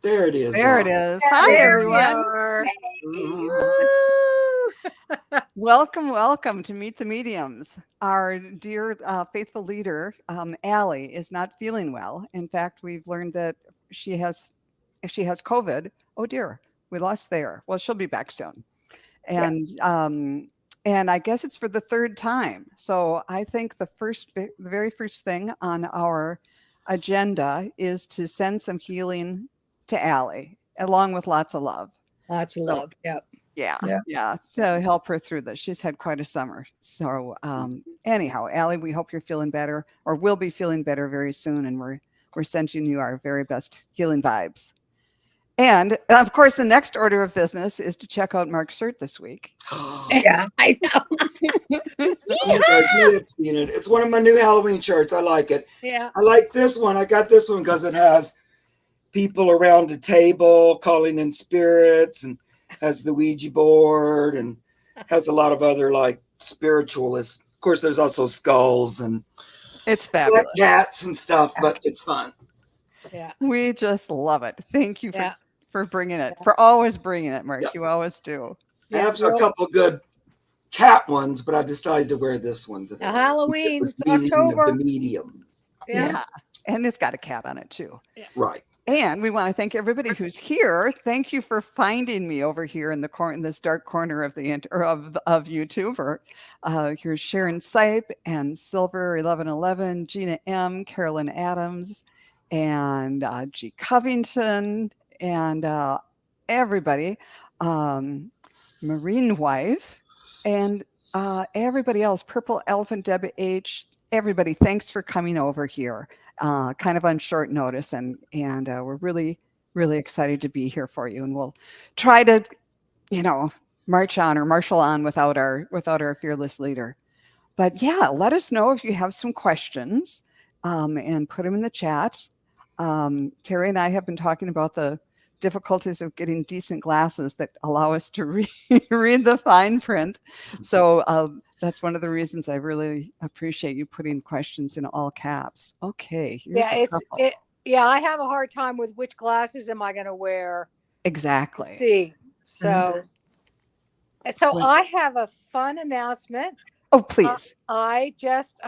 There it is. There it is. Yeah, Hi, there we everyone. are. Welcome to Meet the Mediums. Our dear faithful leader, Aley, is not feeling well. In fact, we've learned that she has COVID. Oh dear, we lost Thayer. Well, she'll be back soon. Yeah. And I guess it's for the third time. So I think the very first thing on our agenda is to send some healing to Aley, along with lots of love. Lots of So love. Yep. yeah, Yeah. yeah, to help her through this. She's had quite a summer. So anyhow, Aley, we hope you're feeling better, or will be feeling better very soon, and we're sending you our very best healing vibes. And of course, the next order of business is to check out Mark's shirt this week. Yeah, I know. You guys may have seen it. It's one of my new Halloween shirts. I like it. Yeah. I like this one. I got this one because it has people around a table calling in spirits and has the Ouija board and has a lot of other like spiritualists. Of course, there's also skulls and It's fabulous. cats and stuff, but it's fun. Yeah. We just love it. Thank you Yeah. for bringing it, for always bringing it, Mark. Yeah. You always do. I Yeah. have a couple good cat ones, but I decided to wear this one today. Halloween. It's It's the meaning of the October. mediums. Yeah. And it's got a cat on it too. Right. And we want to thank everybody who's here. Thank you for finding me over here in the corner, in this dark corner of the of YouTube. Or here's Sharon Sipe and Silver 1111, Gina M, Carolyn Adams, and G Covington, and everybody, Marine Wife, and everybody else. Purple Elephant, Debbie H. Everybody, thanks for coming over here. Kind of on short notice, and we're really excited to be here for you, and we'll try to marshal on without our fearless leader. But yeah, let us know if you have some questions, and put them in the chat. Terri and I have been talking about the difficulties of getting decent glasses that allow us to read the fine print. So that's one of the reasons I really appreciate you putting questions in all caps. Okay, here's a couple. Yeah, I have a hard time with which glasses am I going to wear. Exactly. See, so I have a fun announcement. Oh, please. I'm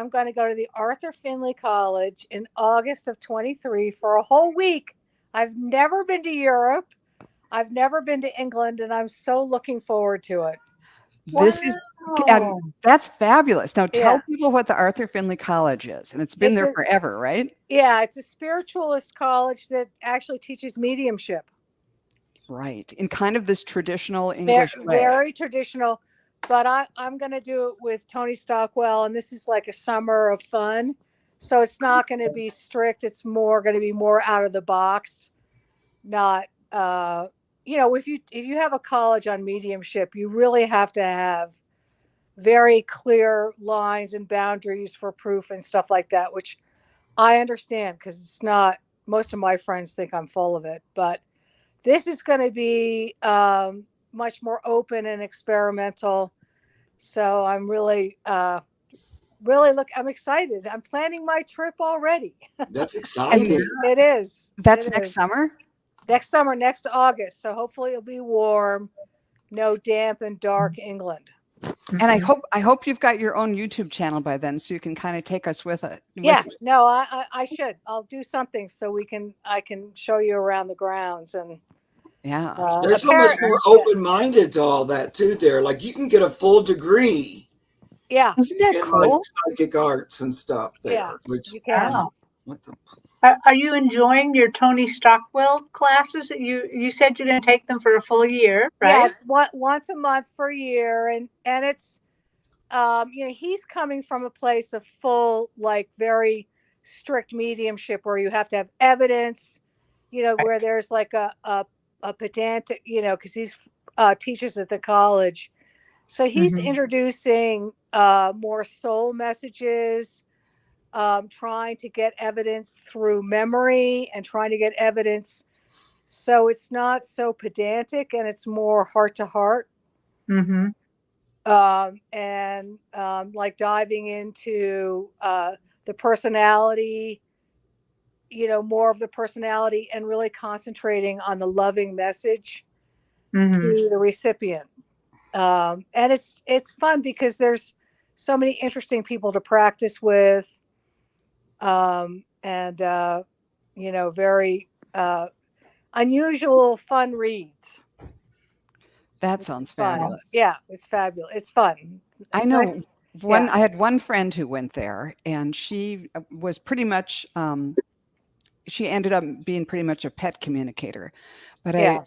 going to go to the Arthur Findlay College in August of 23 for a whole week. I've never been to Europe. I've never been to England, and I'm so looking forward to it. That's fabulous. Now tell people what the Arthur Findlay College is, and it's been there forever, right? Yeah, it's a spiritualist college that actually teaches mediumship. Right, in kind of this traditional English way. Very traditional, but I'm going to do it with Tony Stockwell, and this is like a summer of fun. So it's not going to be strict. It's going to be more out of the box. Not, if you have a college on mediumship, you really have to have very clear lines and boundaries for proof and stuff like that, which I understand because it's not. Most of my friends think I'm full of it, but this is going to be much more open and experimental. So I'm really. I'm excited. I'm planning my trip already. That's exciting. It is. That's next summer? Next summer, next August. So hopefully it'll be warm, no damp and dark England. And I hope you've got your own YouTube channel by then, so you can kind of take us with it. Yes. No, I should. I'll do something so I can show you around the grounds. And yeah, there's so much more open-minded to all that too. There, like you can get a full degree. Yeah, isn't that cool? Like psychic arts and stuff there. Yeah, which you can. Are you enjoying your Tony Stockwell classes? You said you're going to take them for a full year, right? Yes, once a month for a year, and it's he's coming from a place of full, like, very strict mediumship where you have to have evidence, where there's like a pedantic, because he's teaches at the college. So he's introducing more soul messages, trying to get evidence through memory and trying to get evidence. So it's not so pedantic and it's more heart to heart. And like diving into the personality, more of the personality and really concentrating on the loving message to the recipient. And it's fun because there's so many interesting people to practice with, and very unusual, fun reads. That sounds Fun. fabulous. Yeah, it's fabulous. It's fun. I It's know nice. I had one friend who went there, and she was pretty much she ended up being pretty much a pet communicator. But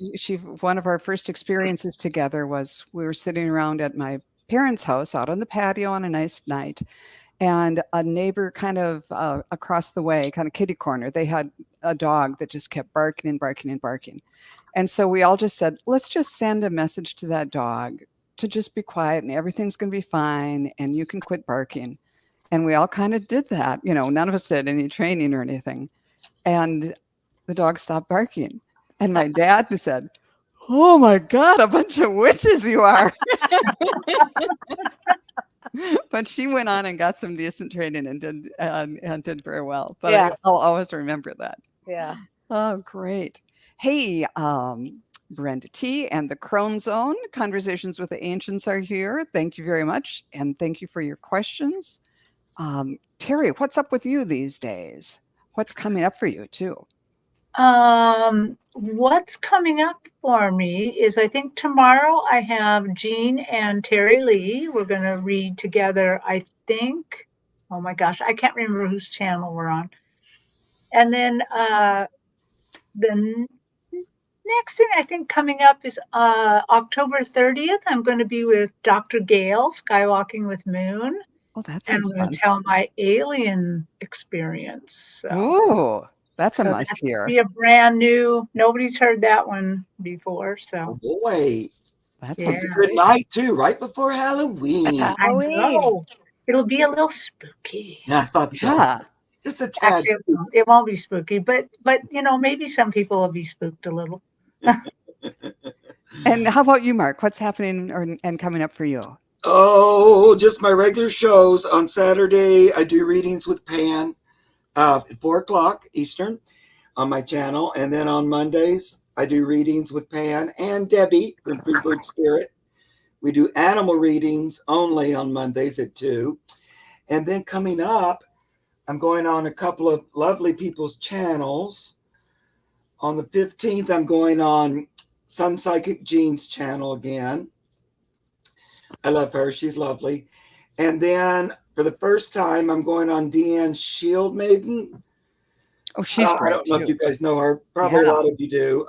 one of our first experiences together was we were sitting around at my parents' house out on the patio on a nice night, and a neighbor kind of across the way, kind of kitty corner, they had a dog that just kept barking and barking and barking. And so we all just said, let's just send a message to that dog to just be quiet and everything's going to be fine and you can quit barking. And we all kind of did that. None of us did any training or anything. And the dog stopped barking. And my dad said, oh my God, a bunch of witches you are. But she went on and got some decent training and did very well. But I'll always remember that. Yeah. Oh, great. Hey, Brenda T. and the Crone Zone, Conversations with the Ancients are here. Thank you very much. And thank you for your questions. Terri, what's up with you these days? What's coming up for you too? What's coming up for me is I think tomorrow I have Jean and Terri Lee. We're going to read together, I think. Oh my gosh, I can't remember whose channel we're on. And then the next thing I think coming up is October 30th. I'm going to be with Dr. Gail, Skywalking with Moon. Oh, that and sounds I'm going fun. to tell my alien experience. So. Ooh, that's a must hear. Be a brand new. Nobody's heard that one before. So. Oh boy, that's a good night too, right before Halloween. I know. It'll be a little spooky. Yeah, I thought so. Yeah. Just a tad. Actually, it won't be spooky, but maybe some people will be spooked a little. And how about you, Mark? What's happening and coming up for you? Oh, just my regular shows. On Saturday, I do readings with Pan at 4:00 Eastern on my channel. And then on Mondays, I do readings with Pan and Debbie from Freebird Spirit. We do animal readings only on Mondays at 2. And then coming up, I'm going on a couple of lovely people's channels. On the 15th, I'm going on Sun Psychic Jean's channel again. I love her. She's lovely. And then for the first time, I'm going on Deanne's Shield Maiden. Oh, she's great. I don't know if you guys know her. Probably a lot of you do.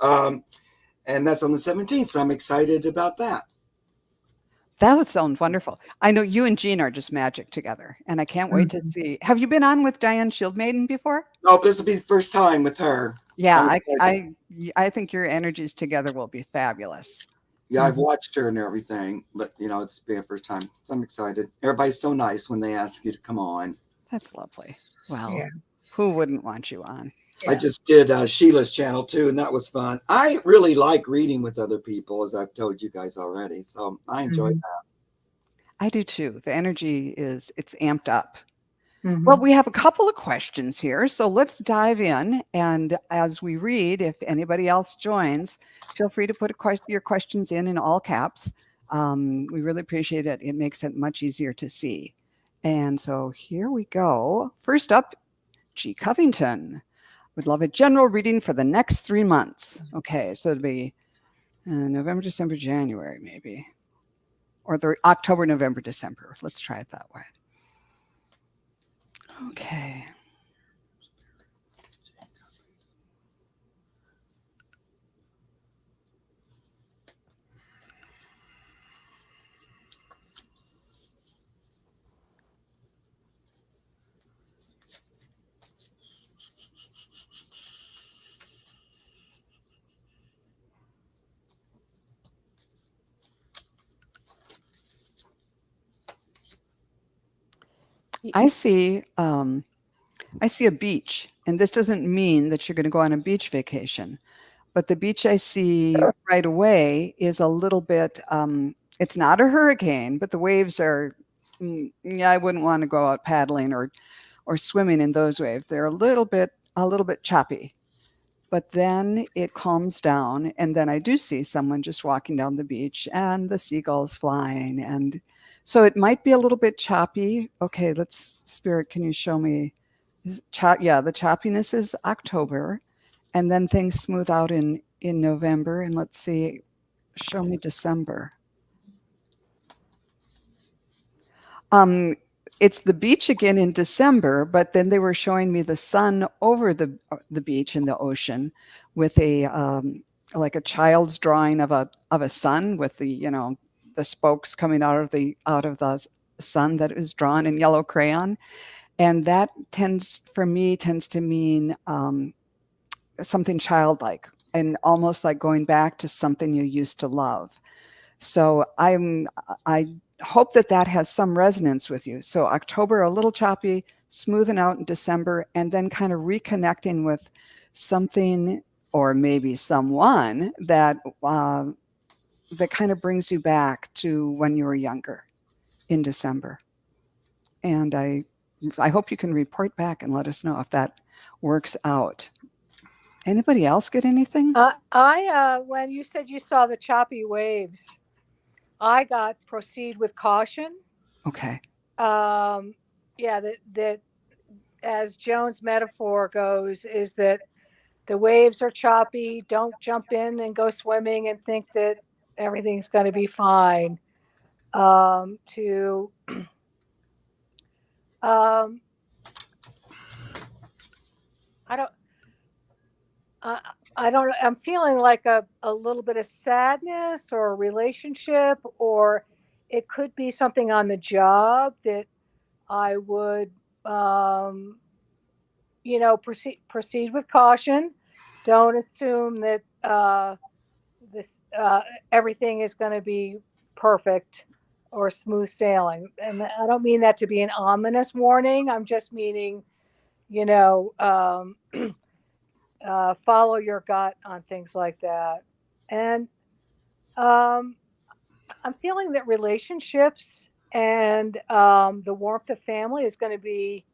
And that's on the 17th. So I'm excited about that. That would sound wonderful. I know you and Jean are just magic together. And I can't wait to see. Have you been on with Diane Shield Maiden before? No, this will be the first time with her. Yeah, I think your energies together will be fabulous. Yeah, I've watched her and everything, but it's been the first time. So I'm excited. Everybody's so nice when they ask you to come on. That's lovely. Well, who wouldn't want you on? I just did Sheila's channel too, and that was fun. I really like reading with other people, as I've told you guys already. So I enjoyed that. I do too. The energy it's amped up. Well, we have a couple of questions here, so let's dive in. And as we read, if anybody else joins, feel free to put your questions in all caps. We really appreciate it. It makes it much easier to see. And so here we go. First up, G Covington would love a general reading for the next 3 months. Okay, so it'd be November, December, January, maybe. Or the October, November, December. Let's try it that way. Okay. I see a beach, and this doesn't mean that you're going to go on a beach vacation, but the beach I see right away is a little bit, it's not a hurricane, but the waves are, I wouldn't want to go out paddling or swimming in those waves. They're a little bit a little bit choppy. But then it calms down, and then I do see someone just walking down the beach and the seagulls flying. And so it might be a little bit choppy. Okay, Spirit, can you show me? Yeah, the choppiness is October, and then things smooth out in November. And let's see, show me December. It's the beach again in December, but then they were showing me the sun over the beach in the ocean with a like a child's drawing of a sun with the the spokes coming out of the sun that is drawn in yellow crayon, and that tends to mean something childlike and almost like going back to something you used to love. So I hope that has some resonance with you. So October, a little choppy, smoothing out in December, and then kind of reconnecting with something or maybe someone that kind of brings you back to when you were younger in December. And I hope you can report back and let us know if that works out. Anybody else get anything? When you said you saw the choppy waves, I got proceed with caution. Okay. Yeah, that as Joan's metaphor goes, is that the waves are choppy. Don't jump in and go swimming and think that everything's going to be fine. I don't. I'm feeling like a little bit of sadness or a relationship, or it could be something on the job that I would, proceed with caution. Don't assume that this everything is going to be perfect or smooth sailing. And I don't mean that to be an ominous warning. I'm just meaning, follow your gut on things like that. And I'm feeling that relationships and the warmth of family is going to be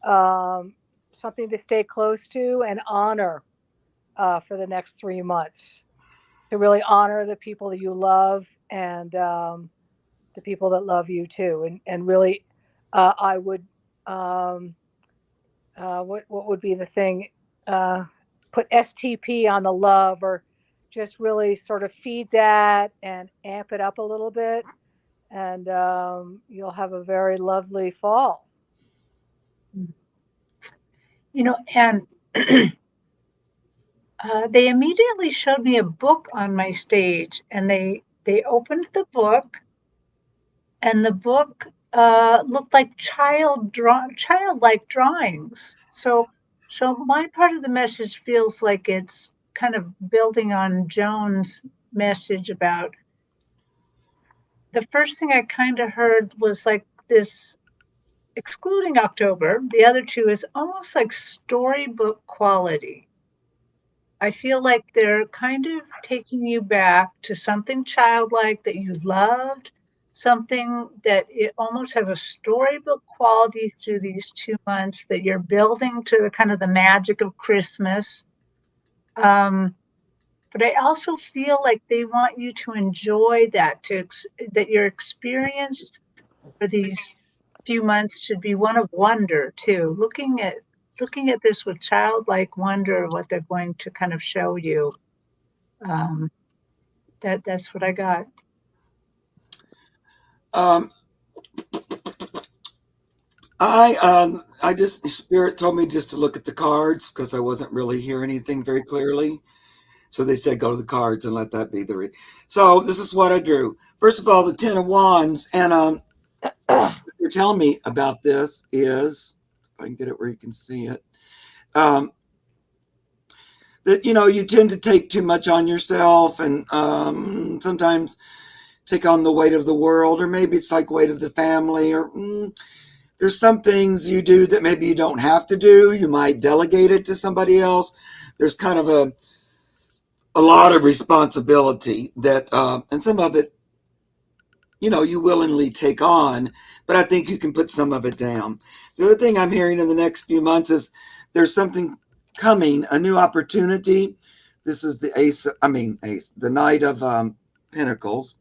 something to stay close to and honor for the next 3 months. To really honor the people that you love and the people that love you too. And really, I would, what would be the thing? Put STP on the love, or just really sort of feed that and amp it up a little bit. And you'll have a very lovely fall. And they immediately showed me a book on my stage, and they opened the book, and the book looked like childlike drawings. So my part of the message feels like it's kind of building on Joan's message about. The first thing I kind of heard was like this, excluding October, the other two is almost like storybook quality. I feel like they're kind of taking you back to something childlike that you loved, something that it almost has a storybook quality through these 2 months that you're building to the kind of the magic of Christmas. But I also feel like they want you to enjoy that, that your experience for these few months should be one of wonder too. Looking at this with childlike wonder, what they're going to kind of show you. That's what I got. I just, Spirit told me just to look at the cards because I wasn't really hearing anything very clearly. So they said, go to the cards and let that be the read. So this is what I drew. First of all, the 10 of Wands. And what they're telling me about this is, if I can get it where you can see it, that, you tend to take too much on yourself and sometimes take on the weight of the world, or maybe it's like weight of the family, or there's some things you do that maybe you don't have to do. You might delegate it to somebody else. There's kind of a lot of responsibility that, and some of it, you willingly take on, but I think you can put some of it down. The other thing I'm hearing in the next few months is there's something coming, a new opportunity. This is the the Knight of Pentacles.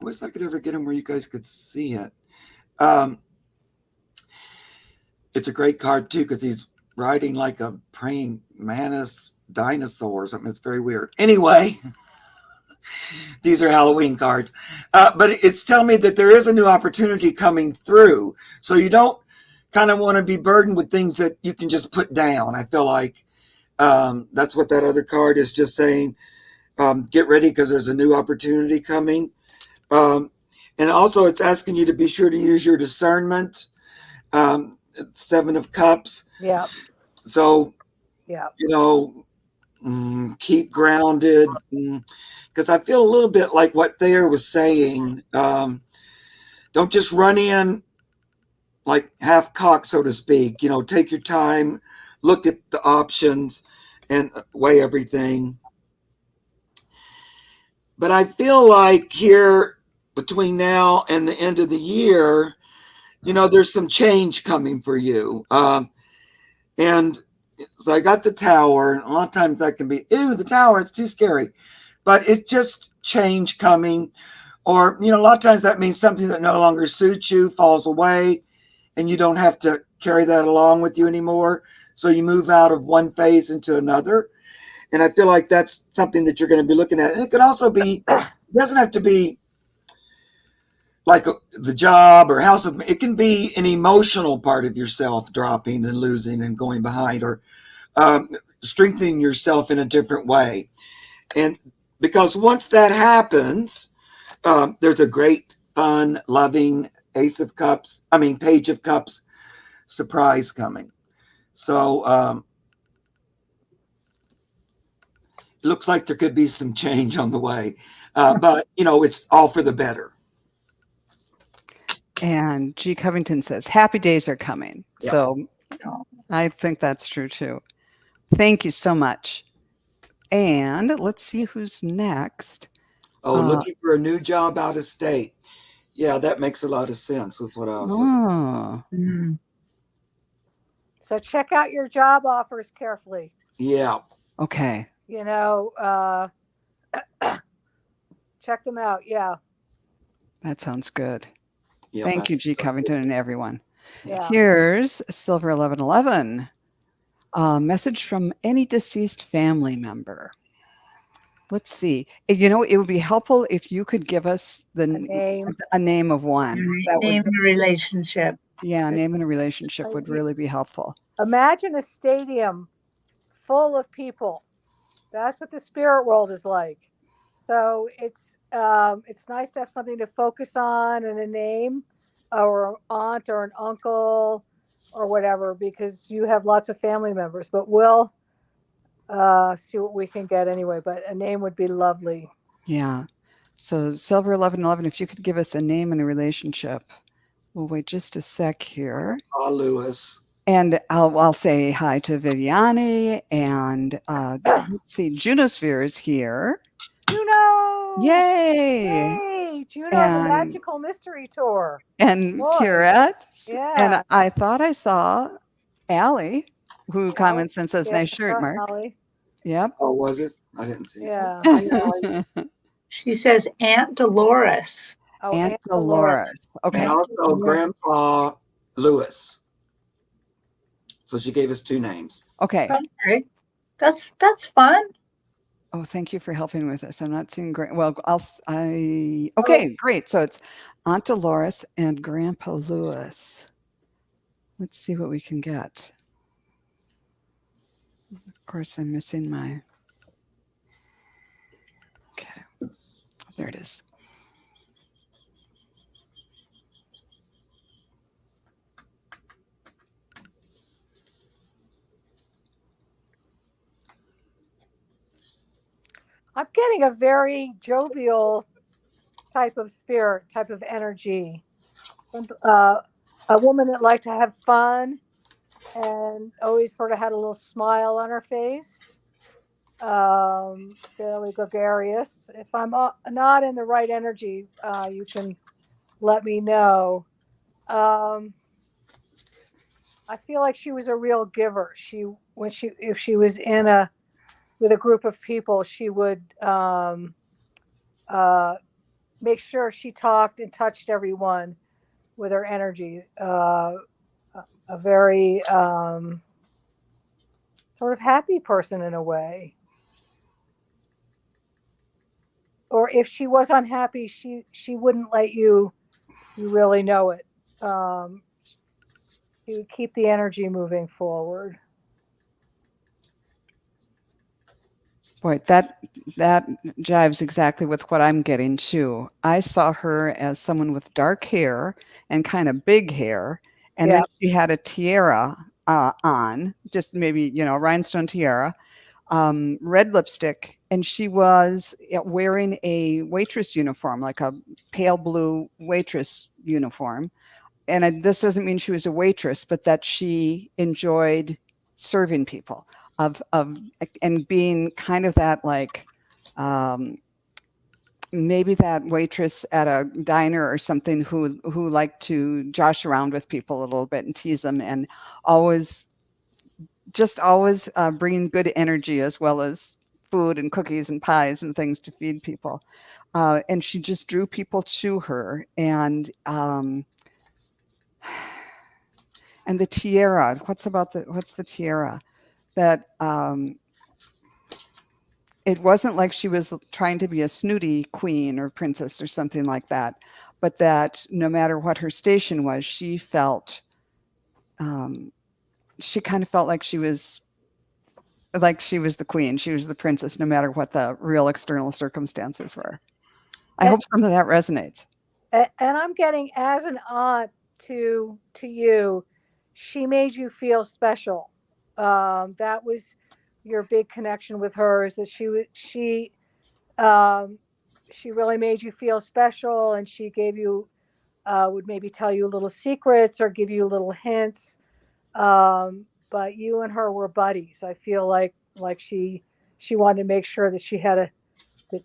I wish I could ever get them where you guys could see it. It's a great card too because he's riding like a praying mantis dinosaur or something. It's very weird. Anyway, these are Halloween cards. But it's telling me that there is a new opportunity coming through. So you don't kind of want to be burdened with things that you can just put down. I feel like that's what that other card is just saying. Get ready because there's a new opportunity coming. And also it's asking you to be sure to use your discernment. 7 of Cups. Yeah. So, Yeah. Keep grounded. Because I feel a little bit like what Thayer was saying. Don't just run in like half cocked, so to speak. Take your time, look at the options, and weigh everything. But I feel like here between now and the end of the year, there's some change coming for you. And so I got the Tower. A lot of times that can be, ew, the Tower, it's too scary. But it's just change coming. Or, a lot of times that means something that no longer suits you falls away, and you don't have to carry that along with you anymore. So you move out of one phase into another. And I feel like that's something that you're going to be looking at. And it could also be, it doesn't have to be like the job or house. It can be an emotional part of yourself dropping and losing and going behind, or strengthening yourself in a different way. And because once that happens, there's a great, fun, loving Page of Cups surprise coming. So it looks like there could be some change on the way. But, it's all for the better. And G Covington says, happy days are coming. Yeah. So I think that's true too. Thank you so much. And let's see who's next. Looking for a new job out of state. Yeah, that makes a lot of sense with what I was looking. So check out your job offers carefully. Yeah. Okay. Check them out. Yeah. That sounds good. Yeah, Thank you, G Covington and everyone. Yeah. Here's Silver 1111. Message from any deceased family member. Let's see. It would be helpful if you could give us a name of one. Name and a relationship. Yeah, name and a relationship would really be helpful. Imagine a stadium full of people. That's what the spirit world is like. So it's nice to have something to focus on and a name, or an aunt or an uncle or whatever, because you have lots of family members. But we'll see what we can get anyway. But a name would be lovely. Yeah. So Silver 1111, if you could give us a name and a relationship. We'll wait just a sec here. Lewis. And I'll say hi to Viviane, and let's see, Junosphere is here. Juno! Yay! Yay! Juno, the Magical Mystery Tour. And Pierrette. Yeah. And I thought I saw Aley, who comments and says, nice shirt, Mark. Aley. Yep. Oh, was it? I didn't see it. Yeah. She says Aunt Dolores. Oh, Aunt Dolores. Okay. And also Grandpa Lewis. So she gave us 2 names. Okay. Okay. That's fun. Oh, thank you for helping with this. I'm not seeing great. Well, okay, great. So it's Aunt Dolores and Grandpa Lewis. Let's see what we can get. Of course, I'm missing my. Okay. There it is. I'm getting a very jovial type of spirit, type of energy. A woman that liked to have fun and always sort of had a little smile on her face. Fairly gregarious. If I'm not in the right energy, you can let me know. I feel like she was a real giver. If she was with a group of people, she would uh, make sure she talked and touched everyone with her energy. A very sort of happy person in a way. Or if she was unhappy, she wouldn't let you really know it. She would keep the energy moving forward. Boy, that jives exactly with what I'm getting too. I saw her as someone with dark hair and kind of big hair, and then Yeah. she had a tiara on, just maybe a rhinestone tiara, red lipstick, and she was wearing a waitress uniform, like a pale blue waitress uniform. And this doesn't mean she was a waitress, but that she enjoyed serving people of and being kind of that like maybe that waitress at a diner or something who liked to josh around with people a little bit and tease them, and always always bringing good energy as well as food and cookies and pies and things to feed people. And she just drew people to her. And the tiara, what's the tiara? That it wasn't like she was trying to be a snooty queen or princess or something like that, but that no matter what her station was, she kind of felt like she was the queen, she was the princess, no matter what the real external circumstances were. I And, hope some of that resonates. and I'm getting as an aunt to you, she made you feel special. That was your big connection with her, is that um, she really made you feel special, and she gave you would maybe tell you little secrets or give you little hints. But you and her were buddies. I feel like she wanted to make sure that that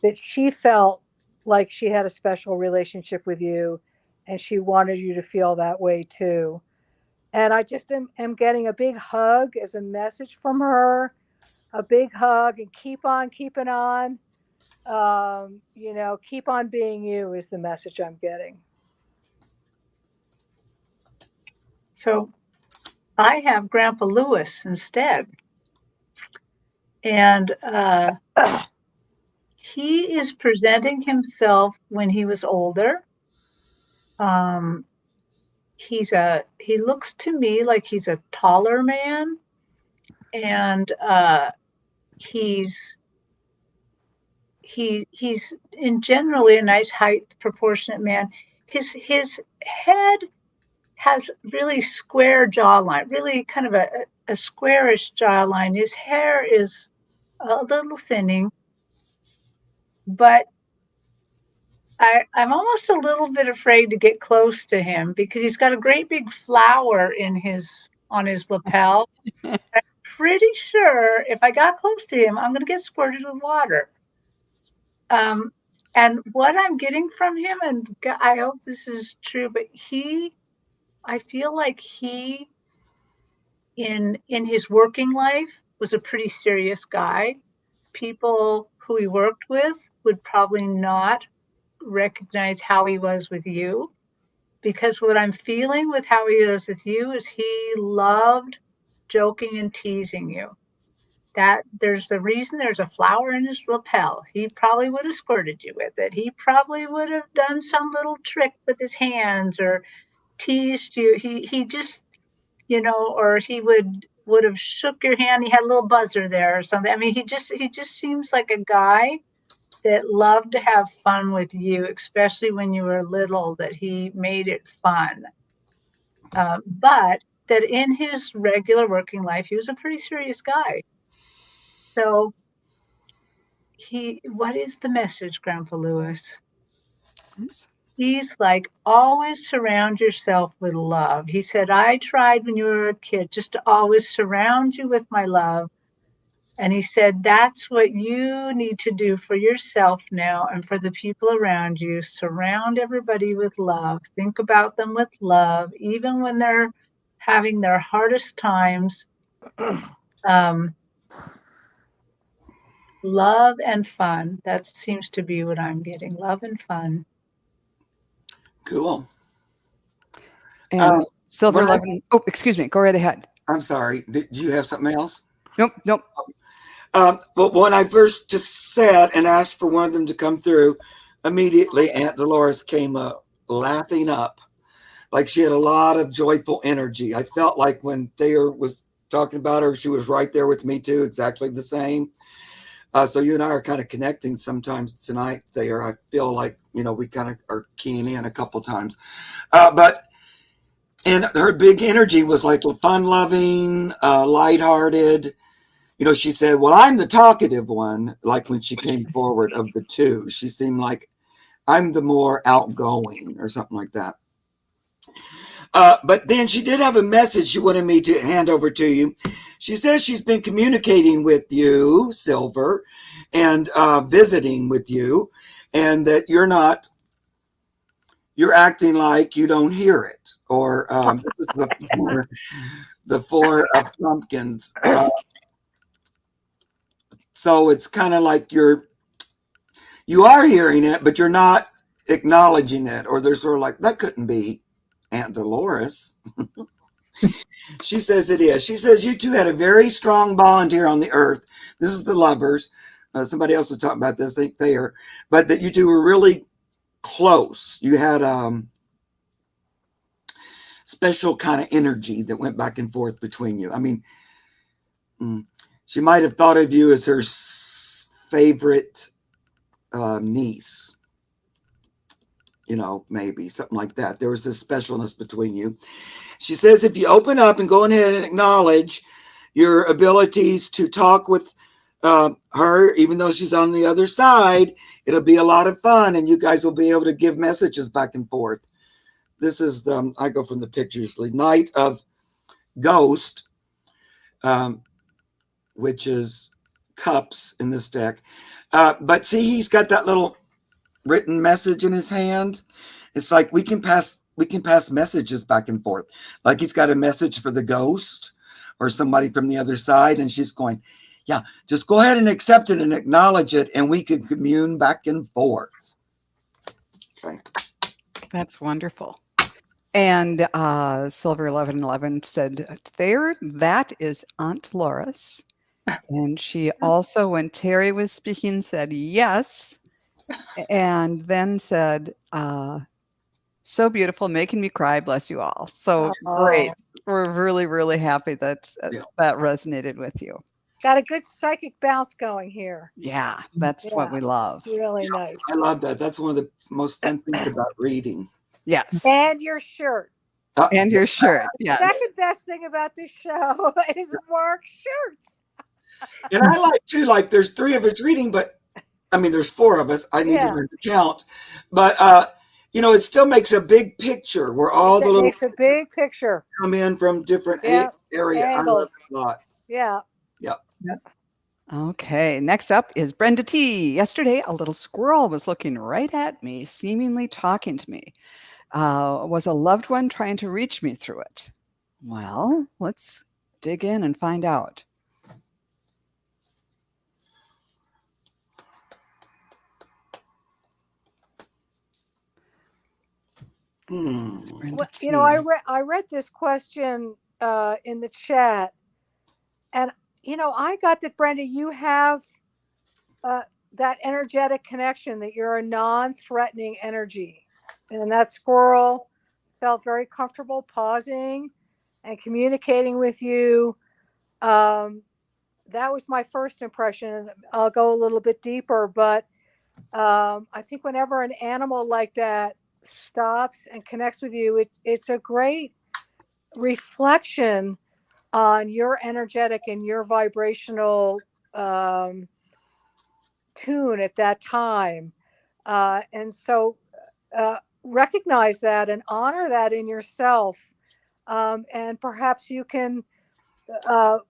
that she felt like she had a special relationship with you, and she wanted you to feel that way too. And I just am getting a big hug as a message from her, a big hug, and keep on keeping on. Keep on being you is the message I'm getting. So I have Grandpa Lewis instead. And he is presenting himself when he was older. Um, he looks to me like he's a taller man, and he's he's in generally a nice height, proportionate man. His head has really square jawline, really kind of a squarish jawline. His hair is a little thinning, but I'm almost a little bit afraid to get close to him because he's got a great big flower on his lapel. I'm pretty sure if I got close to him, I'm going to get squirted with water. Um, and what I'm getting from him, and I hope this is true, but I feel like he, in his working life, was a pretty serious guy. People who he worked with would probably not recognize how he was with you, because what I'm feeling with how he is with you is he loved joking and teasing you. That there's a reason there's a flower in his lapel. He probably would have squirted you with it. He probably would have done some little trick with his hands or teased you. He just, or he would have shook your hand. He had a little buzzer there or something. I mean, he just seems like a guy that loved to have fun with you, especially when you were little, that he made it fun. But that in his regular working life, he was a pretty serious guy. So what is the message, Grandpa Lewis? Oops. He's like, always surround yourself with love. He said, I tried when you were a kid just to always surround you with my love. And he said, that's what you need to do for yourself now and for the people around you. Surround everybody with love. Think about them with love, even when they're having their hardest times. Love and fun. That seems to be what I'm getting. Love and fun. Cool. And Silver when I- 11. Oh, excuse me. Go right ahead. I'm sorry. Did you have something else? Nope. But when I first just said and asked for one of them to come through, immediately Aunt Dolores came up, laughing up, like she had a lot of joyful energy. I felt like when Thayer was talking about her, she was right there with me too, exactly the same. So you and I are kind of connecting sometimes tonight, Thayer. I feel like, we kind of are keying in a couple times. And her big energy was like fun-loving, lighthearted. She said, well, I'm the talkative one. Like when she came forward of the two, she seemed like I'm the more outgoing or something like that. But then she did have a message she wanted me to hand over to you. She says she's been communicating with you, Silver, and visiting with you, and that you're acting like you don't hear it. Or this is the four of pumpkins. So it's kind of like you are hearing it, but you're not acknowledging it. Or there's sort of like, that couldn't be Aunt Dolores. She says it is. She says you two had a very strong bond here on the earth. This is the lovers. Somebody else was talking about this, I think Thayer, but that you two were really close. You had special kind of energy that went back and forth between you. I mean, she might have thought of you as her favorite niece. Maybe something like that. There was this specialness between you. She says if you open up and go ahead and acknowledge your abilities to talk with her, even though she's on the other side, it'll be a lot of fun, and you guys will be able to give messages back and forth. This is I go from the pictures, the Knight of Ghost, which is cups in this deck. But see, he's got that little written message in his hand. It's like we can pass messages back and forth. Like he's got a message for the ghost or somebody from the other side, and she's going, yeah, just go ahead and accept it and acknowledge it, and we can commune back and forth. Okay. That's wonderful. And Silver 1111 said, Thayer, that is Aunt Loris. And she also, when Terri was speaking, said yes. And then said, so beautiful, making me cry, bless you all. So great. We're really, really happy that that resonated with you. Got a good psychic bounce going here. Yeah, that's what we love. Really nice. I love that. That's one of the most fun things about reading. Yes. And your shirt. And your shirt. Yes. The second best thing about this show is Mark's shirts. And I like too, like there's three of us reading, but I mean, there's four of us. I need to learn to count. But, it still makes a big picture where all the little makes a big picture come in from different areas. I love it a lot. Yeah. Yep. Okay, next up is Brenda T. Yesterday, a little squirrel was looking right at me, seemingly talking to me. Was a loved one trying to reach me through it? Well, let's dig in and find out. Well, I read this question in the chat, and I got that, Brenda, you have that energetic connection, that you're a non-threatening energy, and that squirrel felt very comfortable pausing and communicating with you. That was my first impression. I'll go a little bit deeper, but I think whenever an animal like that stops and connects with you, it's a great reflection on your energetic and your vibrational tune at that time, and so recognize that and honor that in yourself, and perhaps you can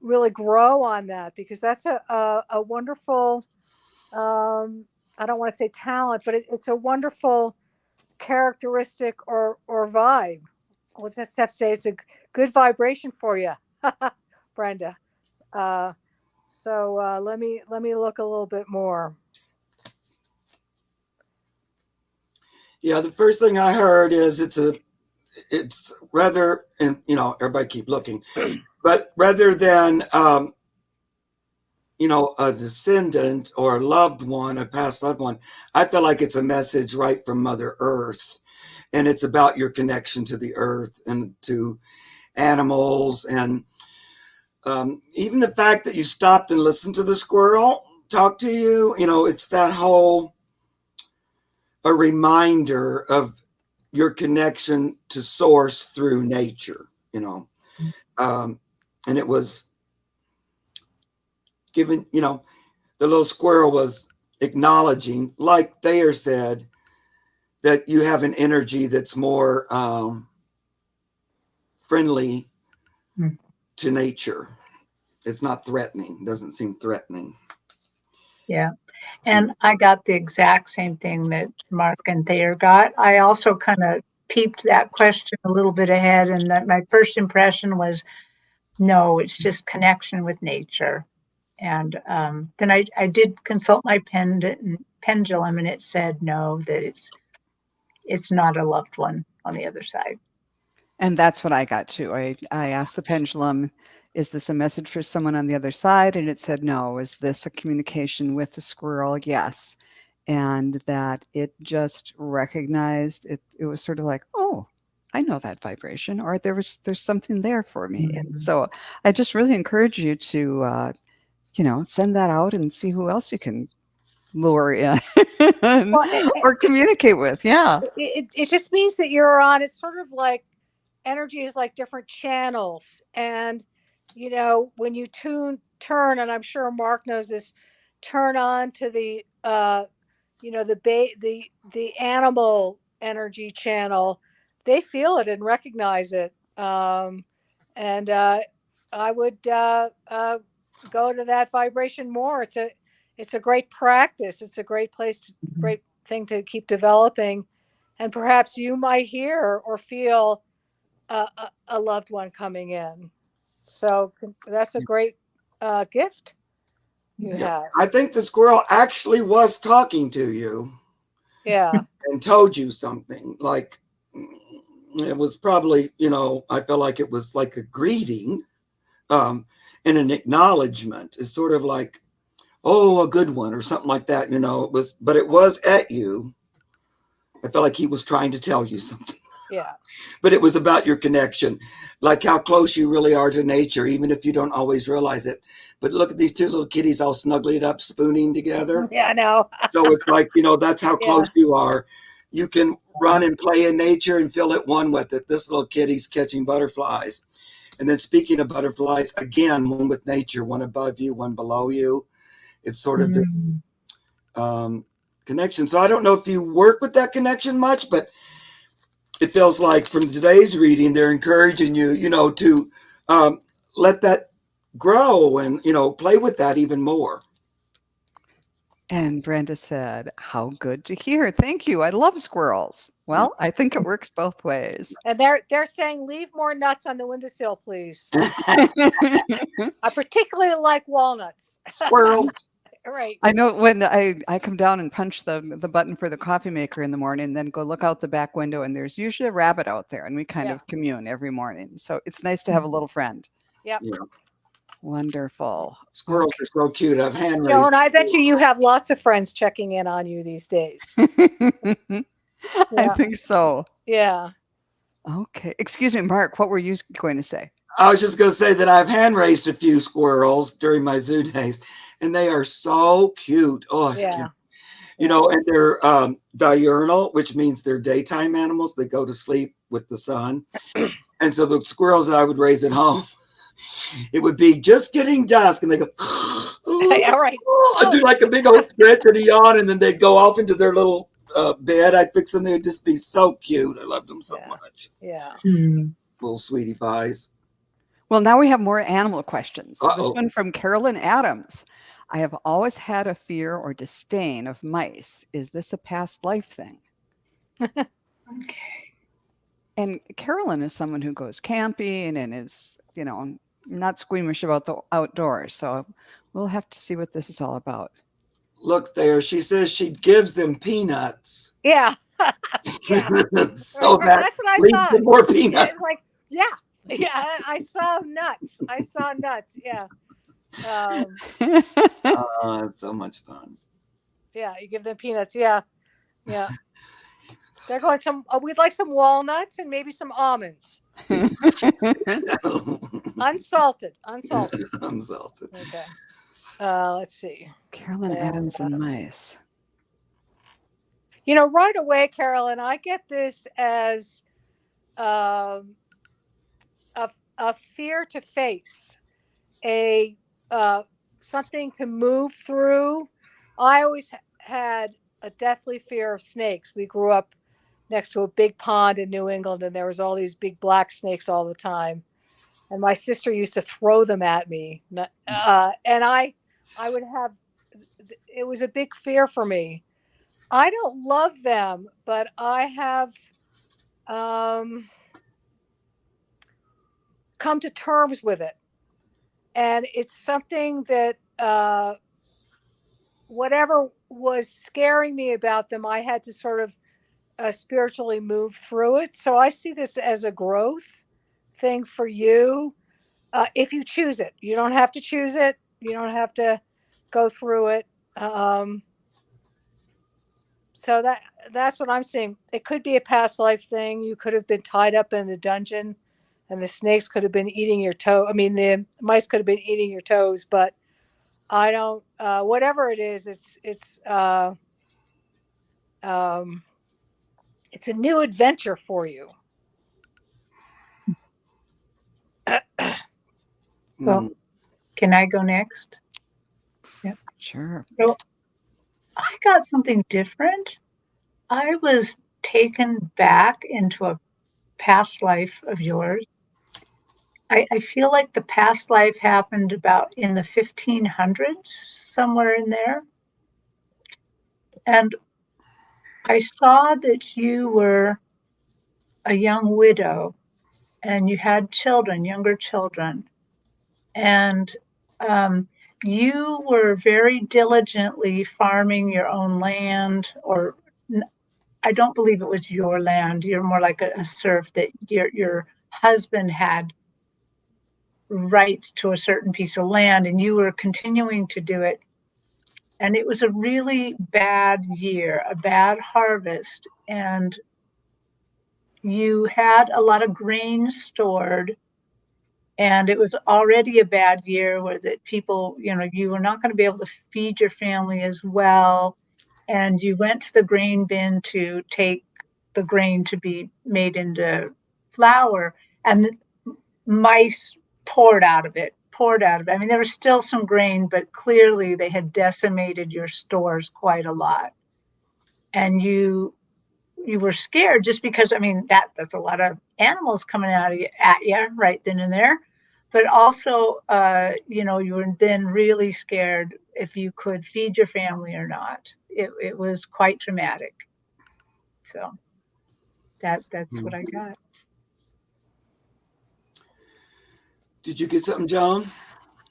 really grow on that, because that's a wonderful, I don't want to say talent, but it's a wonderful characteristic or vibe what's that Steph say? It's a good vibration for you, Brenda. So let me look a little bit more. Yeah, the first thing I heard is it's rather, and everybody keep looking, but rather than a descendant or a loved one, a past loved one, I feel like it's a message right from Mother Earth, and it's about your connection to the earth and to animals, and even the fact that you stopped and listened to the squirrel talk to you. It's that whole a reminder of your connection to source through nature, and it was given, the little squirrel was acknowledging, like Thayer said, that you have an energy that's more friendly to nature. It's not threatening, doesn't seem threatening. Yeah. And I got the exact same thing that Mark and Thayer got. I also kind of peeped that question a little bit ahead, and that my first impression was, no, it's just connection with nature. And then I did consult my pendulum, and it said no, that it's not a loved one on the other side. And that's what I got too. I asked the pendulum, is this a message for someone on the other side? And it said no. Is this a communication with the squirrel? Yes. And that it just recognized it. It was sort of like, oh, I know that vibration, or there's something there for me. And so I just really encourage you to send that out and see who else you can lure in or communicate with. Yeah. It just means that you're on. It's sort of like energy is like different channels, and when you turn, and I'm sure Mark knows this, turn on to the the animal energy channel, they feel it and recognize it, and I would go to that vibration more. It's a great practice. It's a great great thing to keep developing, and perhaps you might hear or feel a loved one coming in. So that's a great gift you have. I think the squirrel actually was talking to you. Yeah. And told you something. Like, it was probably, I felt like it was like a greeting and an acknowledgement. It's sort of like, oh, a good one or something like that. But it was at you. I felt like he was trying to tell you something. Yeah. But it was about your connection, like how close you really are to nature, even if you don't always realize it. But look at these two little kitties all snuggling up, spooning together. Yeah, I know. So it's like, that's how close you are. You can run and play in nature and feel at one with it. This little kitty's catching butterflies. And then speaking of butterflies, again, one with nature, one above you, one below you. It's sort of this connection. So I don't know if you work with that connection much, but it feels like from today's reading, they're encouraging you, to let that grow and, play with that even more. And Brenda said, how good to hear. Thank you. I love squirrels. Well, I think it works both ways. And they're saying, leave more nuts on the windowsill, please. I particularly like walnuts. Squirrel. Right. I know when I come down and punch the button for the coffee maker in the morning, and then go look out the back window, and there's usually a rabbit out there, and we kind of commune every morning. So it's nice to have a little friend. Yep. Yeah. Wonderful. Squirrels are so cute. I've hand raised. Joan, I bet you have lots of friends checking in on you these days. I think so. Yeah. Okay. Excuse me, Mark, what were you going to say? I was just going to say that I've hand raised a few squirrels during my zoo days, and they are so cute. Oh, yeah. Cute. And they're diurnal, which means they're daytime animals. They go to sleep with the sun. And so the squirrels that I would raise at home, it would be just getting dusk, and they go, all right. I'd do like a big old stretch and a yawn, and then they'd go off into their little bed. I'd fix them. They'd just be so cute. I loved them so much. Yeah. Little sweetie pies. Well, now we have more animal questions. Uh-oh. This one from Carolyn Adams. I have always had a fear or disdain of mice. Is this a past life thing? Okay. And Carolyn is someone who goes camping and is, not squeamish about the outdoors. So we'll have to see what this is all about. Look there. She says she gives them peanuts. Yeah. Yeah. So that That's what I leads thought. to more Yeah, peanuts. it's like, yeah. I saw nuts. Yeah. It's so much fun. Yeah, you give them peanuts. Yeah. They're going we'd like some walnuts and maybe some almonds. Unsalted. Unsalted. Okay. Let's see. Carolyn Adams and mice. Right away, Carolyn, I get this as a fear to face, a something to move through. I always had a deathly fear of snakes. We grew up next to a big pond in New England, and there was all these big black snakes all the time. And my sister used to throw them at me, and I would have. It was a big fear for me. I don't love them, but I have come to terms with it. And it's something that whatever was scaring me about them, I had to sort of spiritually move through it. So I see this as a growth thing for you. If you choose it, you don't have to choose it. You don't have to go through it. So that's what I'm seeing. It could be a past life thing. You could have been tied up in a dungeon and the snakes could have been eating your toe. I mean, the mice could have been eating your toes, but I don't, whatever it is, it's a new adventure for you. Well, can I go next? Yeah, sure. So I got something different. I was taken back into a past life of yours. I feel like the past life happened about in the 1500s, somewhere in there. And I saw that you were a young widow and you had children, younger children. And you were very diligently farming your own land, or I don't believe it was your land. You're more like a serf, that your husband had rights to a certain piece of land and you were continuing to do it. And it was a really bad year, a bad harvest. And you had a lot of grain stored. And it was already a bad year where that people, you were not going to be able to feed your family as well. And you went to the grain bin to take the grain to be made into flour, and mice poured out of it. I mean, there was still some grain, but clearly they had decimated your stores quite a lot. And you were scared just because, I mean, that's a lot of animals coming at you right then and there. But also, you were then really scared if you could feed your family or not. It was quite traumatic. So that's what I got. Did you get something, Joan?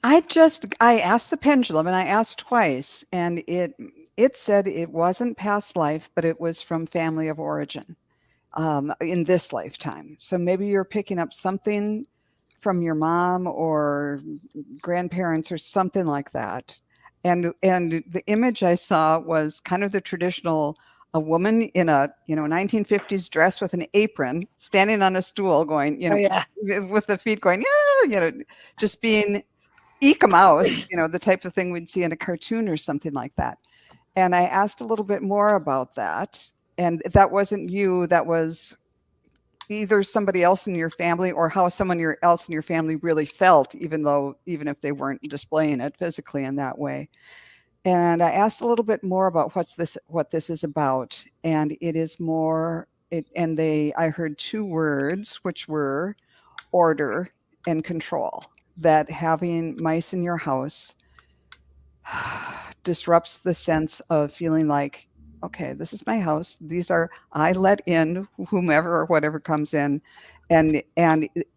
I asked the pendulum, and I asked twice, and it said it wasn't past life, but it was from family of origin in this lifetime. So maybe you're picking up something from your mom or grandparents or something like that. And the image I saw was kind of the traditional, a woman in a 1950s dress with an apron standing on a stool going, with the feet going, just being eke a mouse, the type of thing we'd see in a cartoon or something like that. And I asked a little bit more about that. And that wasn't you, that was either somebody else in your family or how someone else in your family really felt, even if they weren't displaying it physically in that way. And I asked a little bit more about what this is about. And it is more, I heard two words, which were order and control, that having mice in your house disrupts the sense of feeling like okay, this is my house. I let in whomever or whatever comes in, and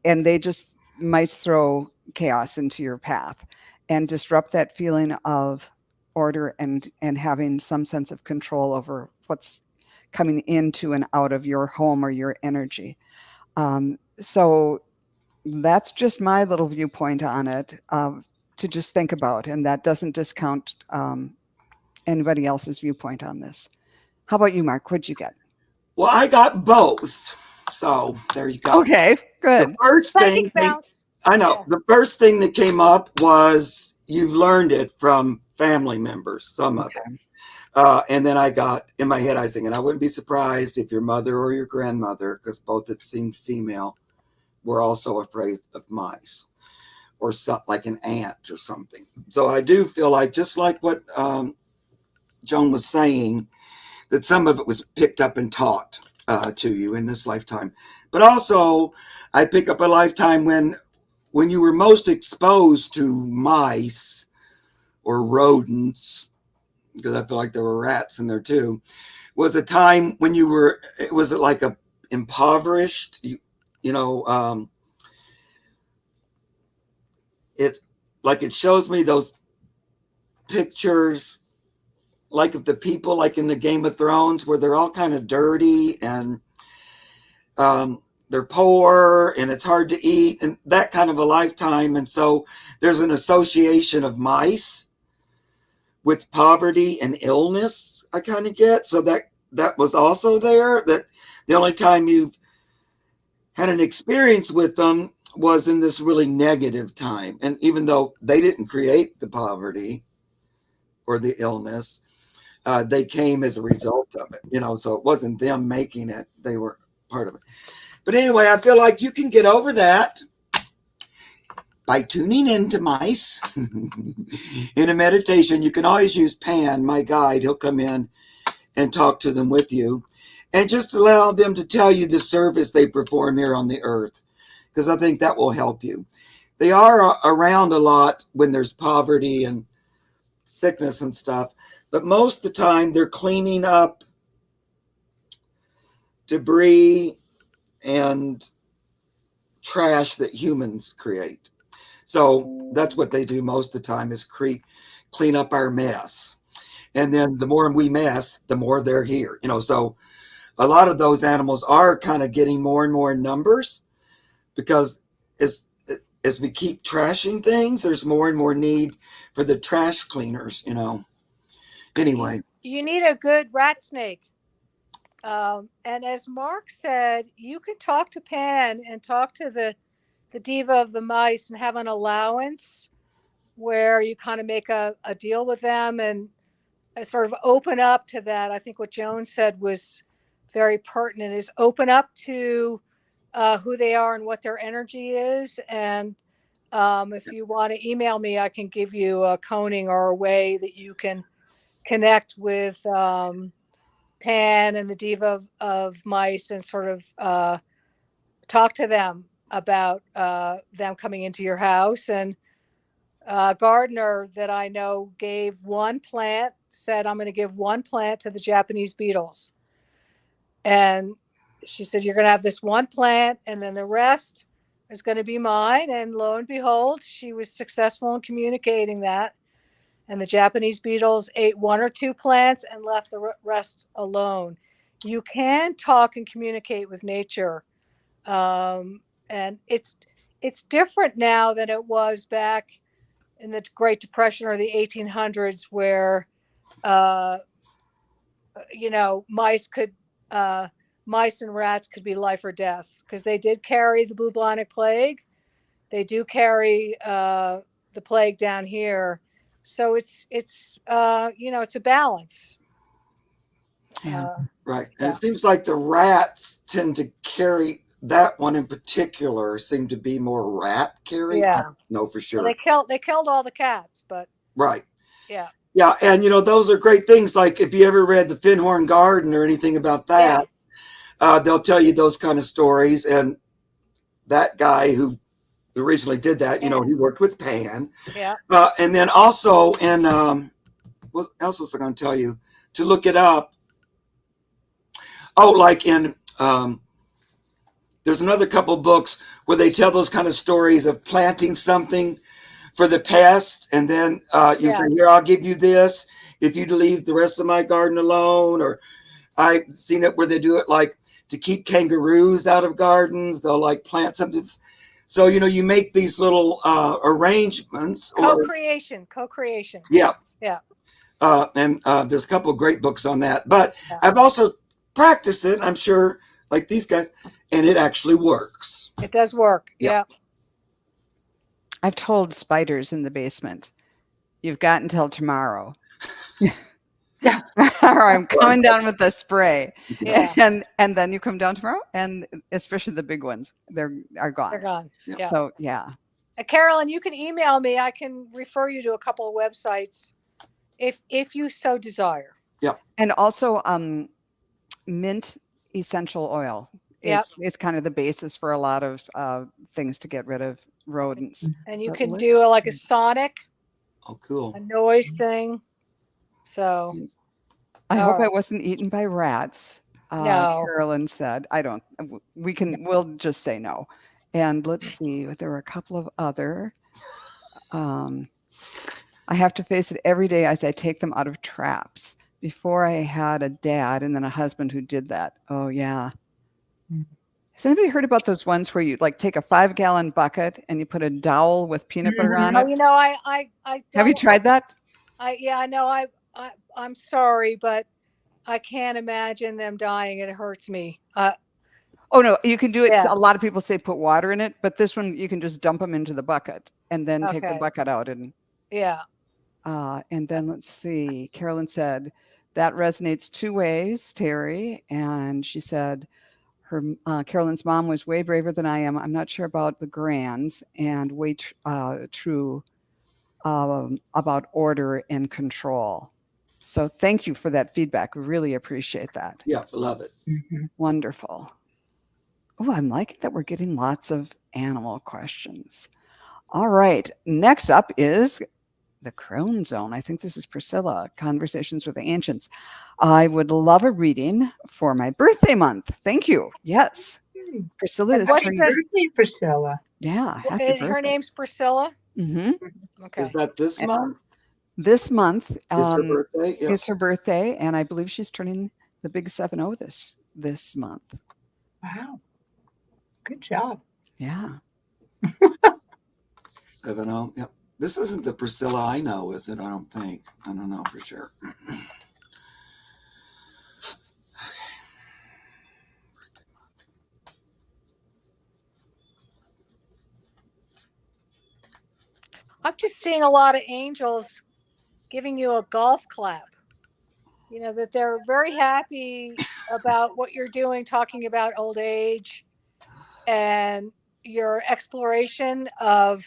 they just might throw chaos into your path and disrupt that feeling of order and having some sense of control over what's coming into and out of your home or your energy. So that's just my little viewpoint on it, to just think about, and that doesn't discount anybody else's viewpoint on this. How about you, Mark? What'd you get? Well, I got both. So there you go. Okay, The good. first thing, Psychic bounce. I know, Yeah. the first thing that came up was you've learned it from family members, some of it. And then I got, in my head, I was thinking, I wouldn't be surprised if your mother or your grandmother, because both that seemed female, were also afraid of mice, or like an ant or something. So I do feel like, just like what Joan was saying, that some of it was picked up and taught to you in this lifetime. But also, I pick up a lifetime when you were most exposed to mice or rodents, because I feel like there were rats in there too, was a time when you were, it was like a impoverished, it shows me those pictures like of the people like in the Game of Thrones where they're all kind of dirty and they're poor and it's hard to eat, and that kind of a lifetime. And so there's an association of mice with poverty and illness, I kind of get. So that was also there, that the only time you've had an experience with them was in this really negative time. And even though they didn't create the poverty or the illness, they came as a result of it, so it wasn't them making it, they were part of it. But anyway, I feel like you can get over that by tuning into mice. In a meditation, you can always use Pan, my guide. He'll come in and talk to them with you, and just allow them to tell you the service they perform here on the earth, because I think that will help you. They are around a lot when there's poverty and sickness and stuff, but most of the time they're cleaning up debris and trash that humans create. So that's what they do most of the time, is clean up our mess. And then the more we mess, the more they're here. So a lot of those animals are kind of getting more and more in numbers, because as we keep trashing things, there's more and more need for the trash cleaners, Anyway. You need a good rat snake. And as Mark said, you can talk to Pan and talk to the diva of the mice and have an allowance where you kind of make a deal with them and sort of open up to that. I think what Joan said was very pertinent, is open up to who they are and what their energy is. And if you want to email me, I can give you a coning or a way that you can connect with Pan and the diva of mice and sort of talk to them about them coming into your house. And a gardener that I know gave one plant, said, I'm going to give one plant to the Japanese beetles. And she said, you're going to have this one plant, and then the rest is going to be mine. And lo and behold, she was successful in communicating that. And the Japanese beetles ate one or two plants and left the rest alone. You can talk and communicate with nature. And it's different now than it was back in the Great Depression or the 1800s, where, mice and rats could be life or death, because they did carry the bubonic plague. They do carry the plague down here. So it's a balance. Yeah. Right. And it seems like the rats tend to carry, that one in particular seemed to be more rat carry. Yeah. I don't know for sure. Well, they killed all the cats, but right. Yeah. Yeah. And those are great things. Like if you ever read the Finhorn Garden or anything about that, they'll tell you those kind of stories. And that guy who originally did that, he worked with Pan. Yeah. And then also in, what else was I going to tell you? To look it up, Oh, like in there's another couple books where they tell those kind of stories of planting something for the pest, and then you Yeah. say, "Here, I'll give you this if you leave the rest of my garden alone." Or I've seen it where they do it like to keep kangaroos out of gardens. They'll like plant something. So you make these little arrangements. Or Co-creation. yeah, Yeah. and there's a couple of great books on that. But Yeah. I've also practiced it. I'm sure, like these guys, and it actually works. It does work. Yeah. Yeah. I've told spiders in the basement, you've got until tomorrow. Yeah. Or I'm coming down with the spray. Yeah. And then you come down tomorrow, and especially the big ones, are gone. They're gone. Yeah. Yeah. So yeah. Carolyn, you can email me. I can refer you to a couple of websites if you so desire. And also mint essential oil Yep. is kind of the basis for a lot of things to get rid of rodents. And you But can let's do like a see. sonic, Oh, cool. a noise thing. So I all hope I right. wasn't eaten by rats. No. Carolyn said, I don't, we'll just say no. And let's see, there were a couple of other. I have to face it every day as I take them out of traps. Before I had a dad and then a husband who did that. Oh yeah. Has anybody heard about those ones where you like take a 5-gallon bucket and you put a dowel with peanut butter on Oh, it? I Have you don't- tried that? I know. I'm sorry, but I can't imagine them dying. It hurts me. Oh no, you can do it. Yeah. A lot of people say put water in it, but this one you can just dump them into the bucket and then take the Okay. bucket out. And then let's see. Carolyn said that resonates 2 ways, Terry, and she said her Carolyn's mom was way braver than I am. I'm not sure about the grands, and way true about order and control. So thank you for that feedback. We really appreciate that. Yeah, love it. Wonderful. Oh, I'm liking that we're getting lots of animal questions. All right. Next up is the Crone Zone. I think this is Priscilla, Conversations with the Ancients. I would love a reading for my birthday month. Thank you. Yes. Priscilla is What's turning. the- Birthday, Priscilla. Yeah. Happy birthday. Her name's Priscilla. Okay. Is that this month? This month Is her birthday? Yeah. is her birthday, and I believe she's turning the big 7-0 this month. Wow. Good job. Yeah. 7-0. Yep. This isn't the Priscilla I know, is it? I don't think. I don't know for sure. I'm just seeing a lot of angels giving you a golf clap. That they're very happy about what you're doing, talking about old age and your exploration of,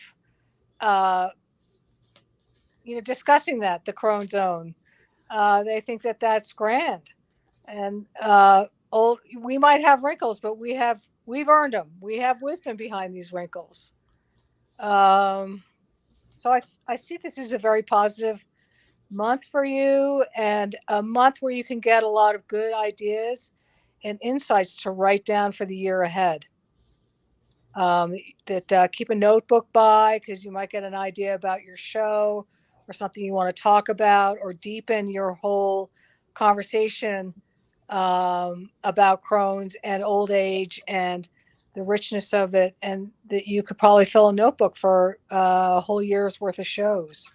discussing the Crone Zone. They think that that's grand. And we might have wrinkles, but we've earned them. We have wisdom behind these wrinkles. So I see this as a very positive month for you, and a month where you can get a lot of good ideas and insights to write down for the year ahead. Keep a notebook by, because you might get an idea about your show or something you want to talk about, or deepen your whole conversation about Crohn's and old age and the richness of it, and that you could probably fill a notebook for a whole year's worth of shows.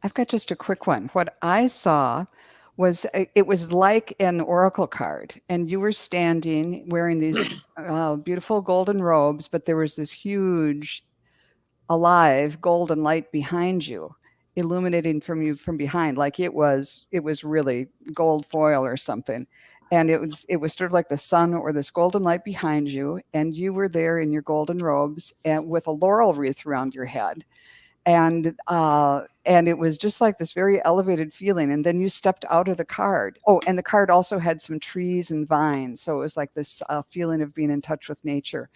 I've got just a quick one. What I saw was it was like an oracle card, and you were standing wearing these beautiful golden robes, but there was this huge, alive golden light behind you, illuminating from you from behind, like it was really gold foil or something. And it was sort of like the sun or this golden light behind you, and you were there in your golden robes and with a laurel wreath around your head. And it was just like this very elevated feeling. And then you stepped out of the card. Oh, and the card also had some trees and vines. So it was like this feeling of being in touch with nature.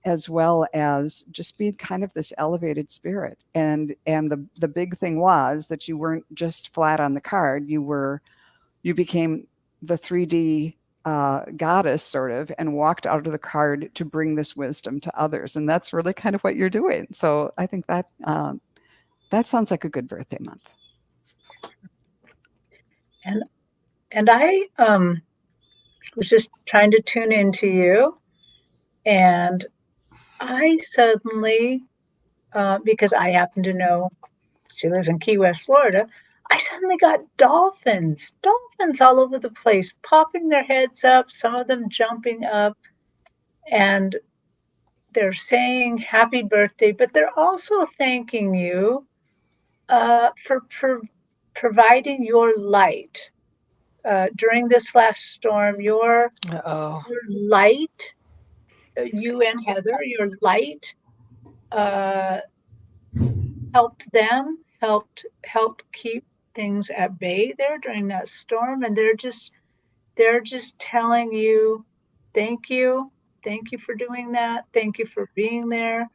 as well as just being kind of this elevated spirit. And the big thing was that you weren't just flat on the card. You became the 3D goddess sort of, and walked out of the card to bring this wisdom to others. And that's really kind of what you're doing. So I think that that sounds like a good birthday month. And I was just trying to tune into you, and I suddenly, because I happen to know she lives in Key West, Florida, I suddenly got dolphins all over the place, popping their heads up, some of them jumping up, and they're saying happy birthday, but they're also thanking you for providing your light during this last storm. Your light, you and Heather, your light helped them, helped keep things at bay there during that storm, and they're just telling you thank you for doing that, thank you for being there.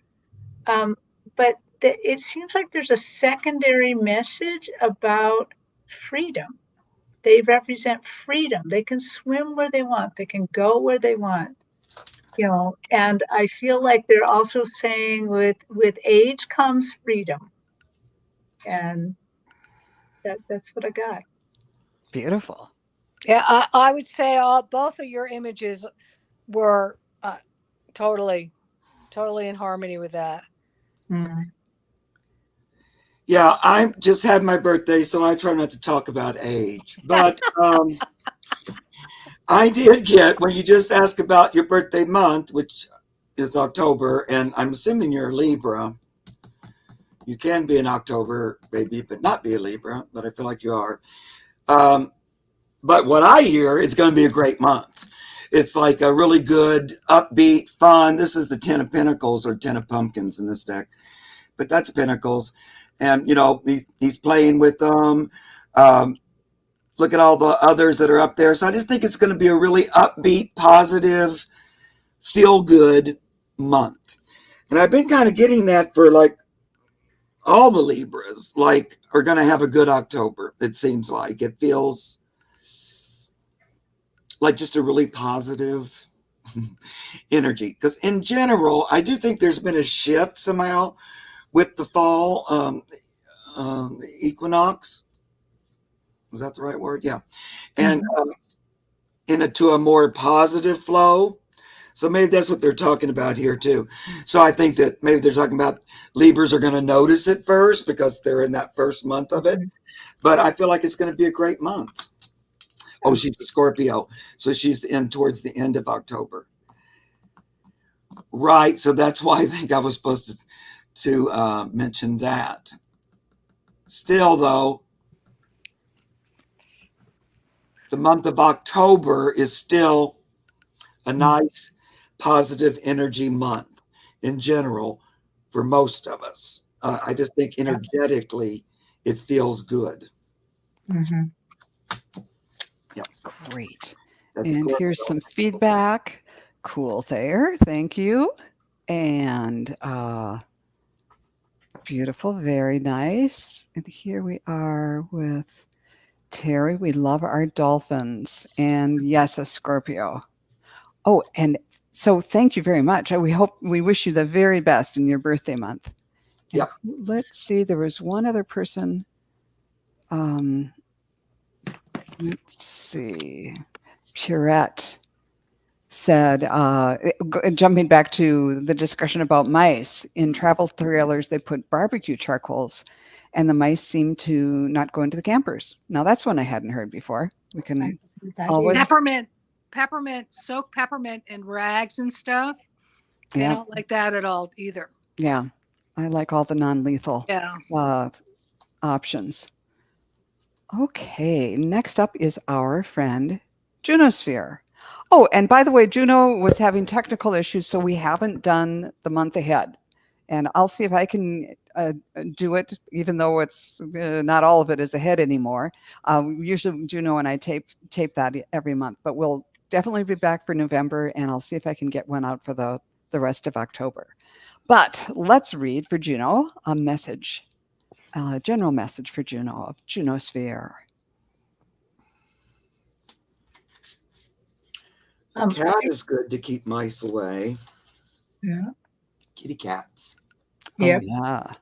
But it seems like there's a secondary message about freedom. They represent freedom. They can swim where they want, they can go where they want, and I feel like they're also saying with age comes freedom. And that's what I got. Beautiful. Yeah, I would say both of your images were totally in harmony with that. Mm. Yeah, I just had my birthday, so I try not to talk about age. But I did get, when you just asked about your birthday month, which is October, and I'm assuming you're a Libra. You can be an October baby, but not be a Libra, but I feel like you are. But what I hear, it's going to be a great month. It's like a really good, upbeat, fun. This is the 10 of Pentacles or 10 of Pumpkins in this deck, but that's Pentacles. And, he's playing with them. Look at all the others that are up there. So I just think it's going to be a really upbeat, positive, feel-good month. And I've been kind of getting that for like all the Libras, like, are going to have a good October. It seems like it feels like just a really positive energy. Because in general, I do think there's been a shift somehow with the fall equinox. Is that the right word? Yeah. And into a more positive flow. So maybe that's what they're talking about here too. So I think that maybe they're talking about Libras are going to notice it first because they're in that first month of it. But I feel like it's going to be a great month. Oh, she's a Scorpio. So she's in towards the end of October. Right. So that's why I think I was supposed to mention that. Still, though, the month of October is still a nice positive energy month in general for most of us. I just think energetically it feels good. Mm-hmm. Yeah. Great. That's and good. Here's some feedback. Cool, Thayer. Thank you. And beautiful. Very nice. And here we are with Terri. We love our dolphins. And yes, a Scorpio. Oh, and so thank you very much. We wish you the very best in your birthday month. And Yeah. let's see. There was one other person. Let's see. Purette said, jumping back to the discussion about mice, in travel trailers, they put barbecue charcoals and the mice seem to not go into the campers. Now, that's one I hadn't heard before. We can always... Soak peppermint in rags and stuff. Yeah. I don't like that at all either. Yeah. I like all the non-lethal options. Okay. Next up is our friend Junosphere. Oh, and by the way, Juno was having technical issues, so we haven't done the month ahead. And I'll see if I can do it, even though it's not all of it is ahead anymore. Usually Juno and I tape that every month, but we'll definitely be back for November, and I'll see if I can get one out for the the rest of October. But let's read for Juno a message, a general message for Juno of Junosphere. A cat is good to keep mice away. Yeah. Kitty cats. Yeah. Oh, yeah.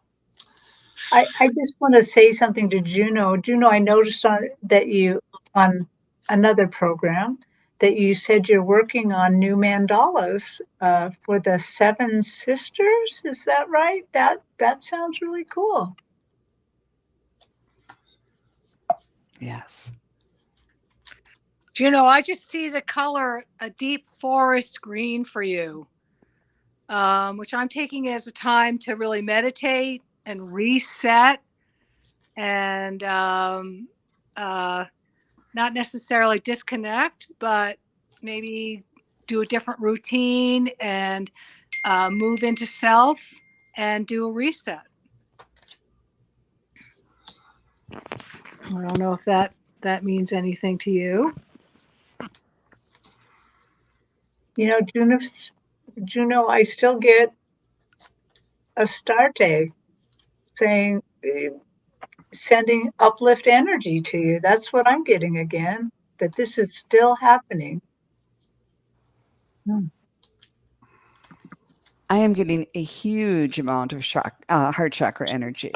I just want to say something to Juno. Juno, I noticed that you on another program that you said you're working on new mandalas for the Seven Sisters. Is that right? That sounds really cool. Yes. Juno, I just see the color a deep forest green for you, which I'm taking as a time to really meditate and reset and not necessarily disconnect, but maybe do a different routine and move into self and do a reset. I don't know if that means anything to you. You know, Juno, I still get Astarte saying, sending uplift energy to you. That's what I'm getting again, that this is still happening. I am getting a huge amount of heart chakra energy,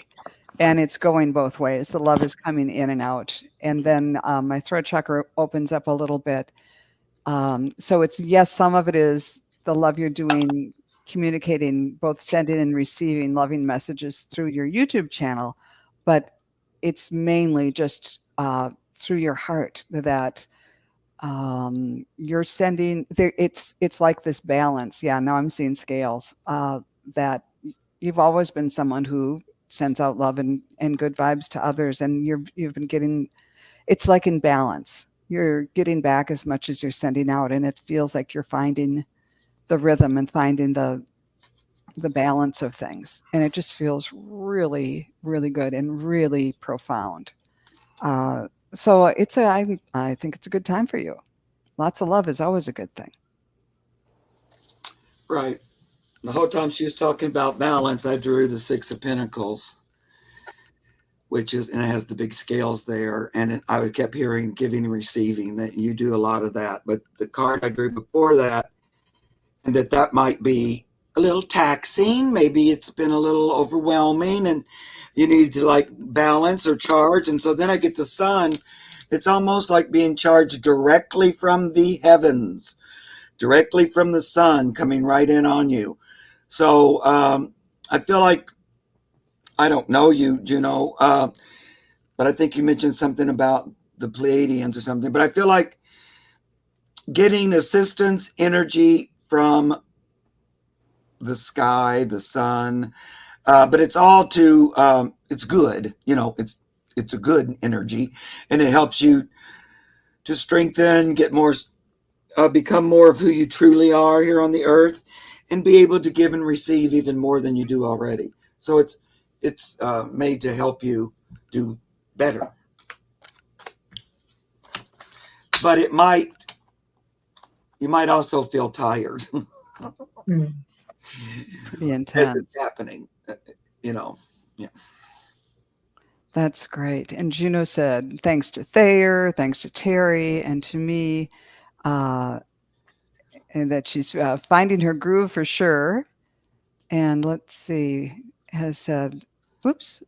and it's going both ways. The love is coming in and out, and then my throat chakra opens up a little bit. So it's, yes, some of it is the love you're doing, communicating, both sending and receiving loving messages through your YouTube channel, but it's mainly just through your heart that you're sending there. It's like this balance. Yeah, now I'm seeing scales that you've always been someone who sends out love and good vibes to others, and you've been getting, it's like in balance. You're getting back as much as you're sending out, and it feels like you're finding the rhythm and finding the balance of things, and it just feels really, really good and really profound. So I think it's a good time for you. Lots of love is always a good thing. Right. The whole time she was talking about balance, I drew the Six of Pentacles, which is, and it has the big scales there. And I kept hearing giving and receiving, that you do a lot of that. But the card I drew before that, and that might be a little taxing. Maybe it's been a little overwhelming and you need to like balance or charge. And so then I get the sun. It's almost like being charged directly from the heavens, directly from the sun coming right in on you. So I feel like, I don't know you, Juno, but I think you mentioned something about the Pleiadians or something. But I feel like getting assistance energy from the sky, the sun, but it's all to, it's good, it's a good energy, and it helps you to strengthen, get more, become more of who you truly are here on the earth, and be able to give and receive even more than you do already. So it's made to help you do better. But you might also feel tired. Pretty As intense. it's happening, yeah. That's great. And Juno said, thanks to Thayer, thanks to Terri, and to me, and that she's finding her groove for sure. And let's see, has said, whoops,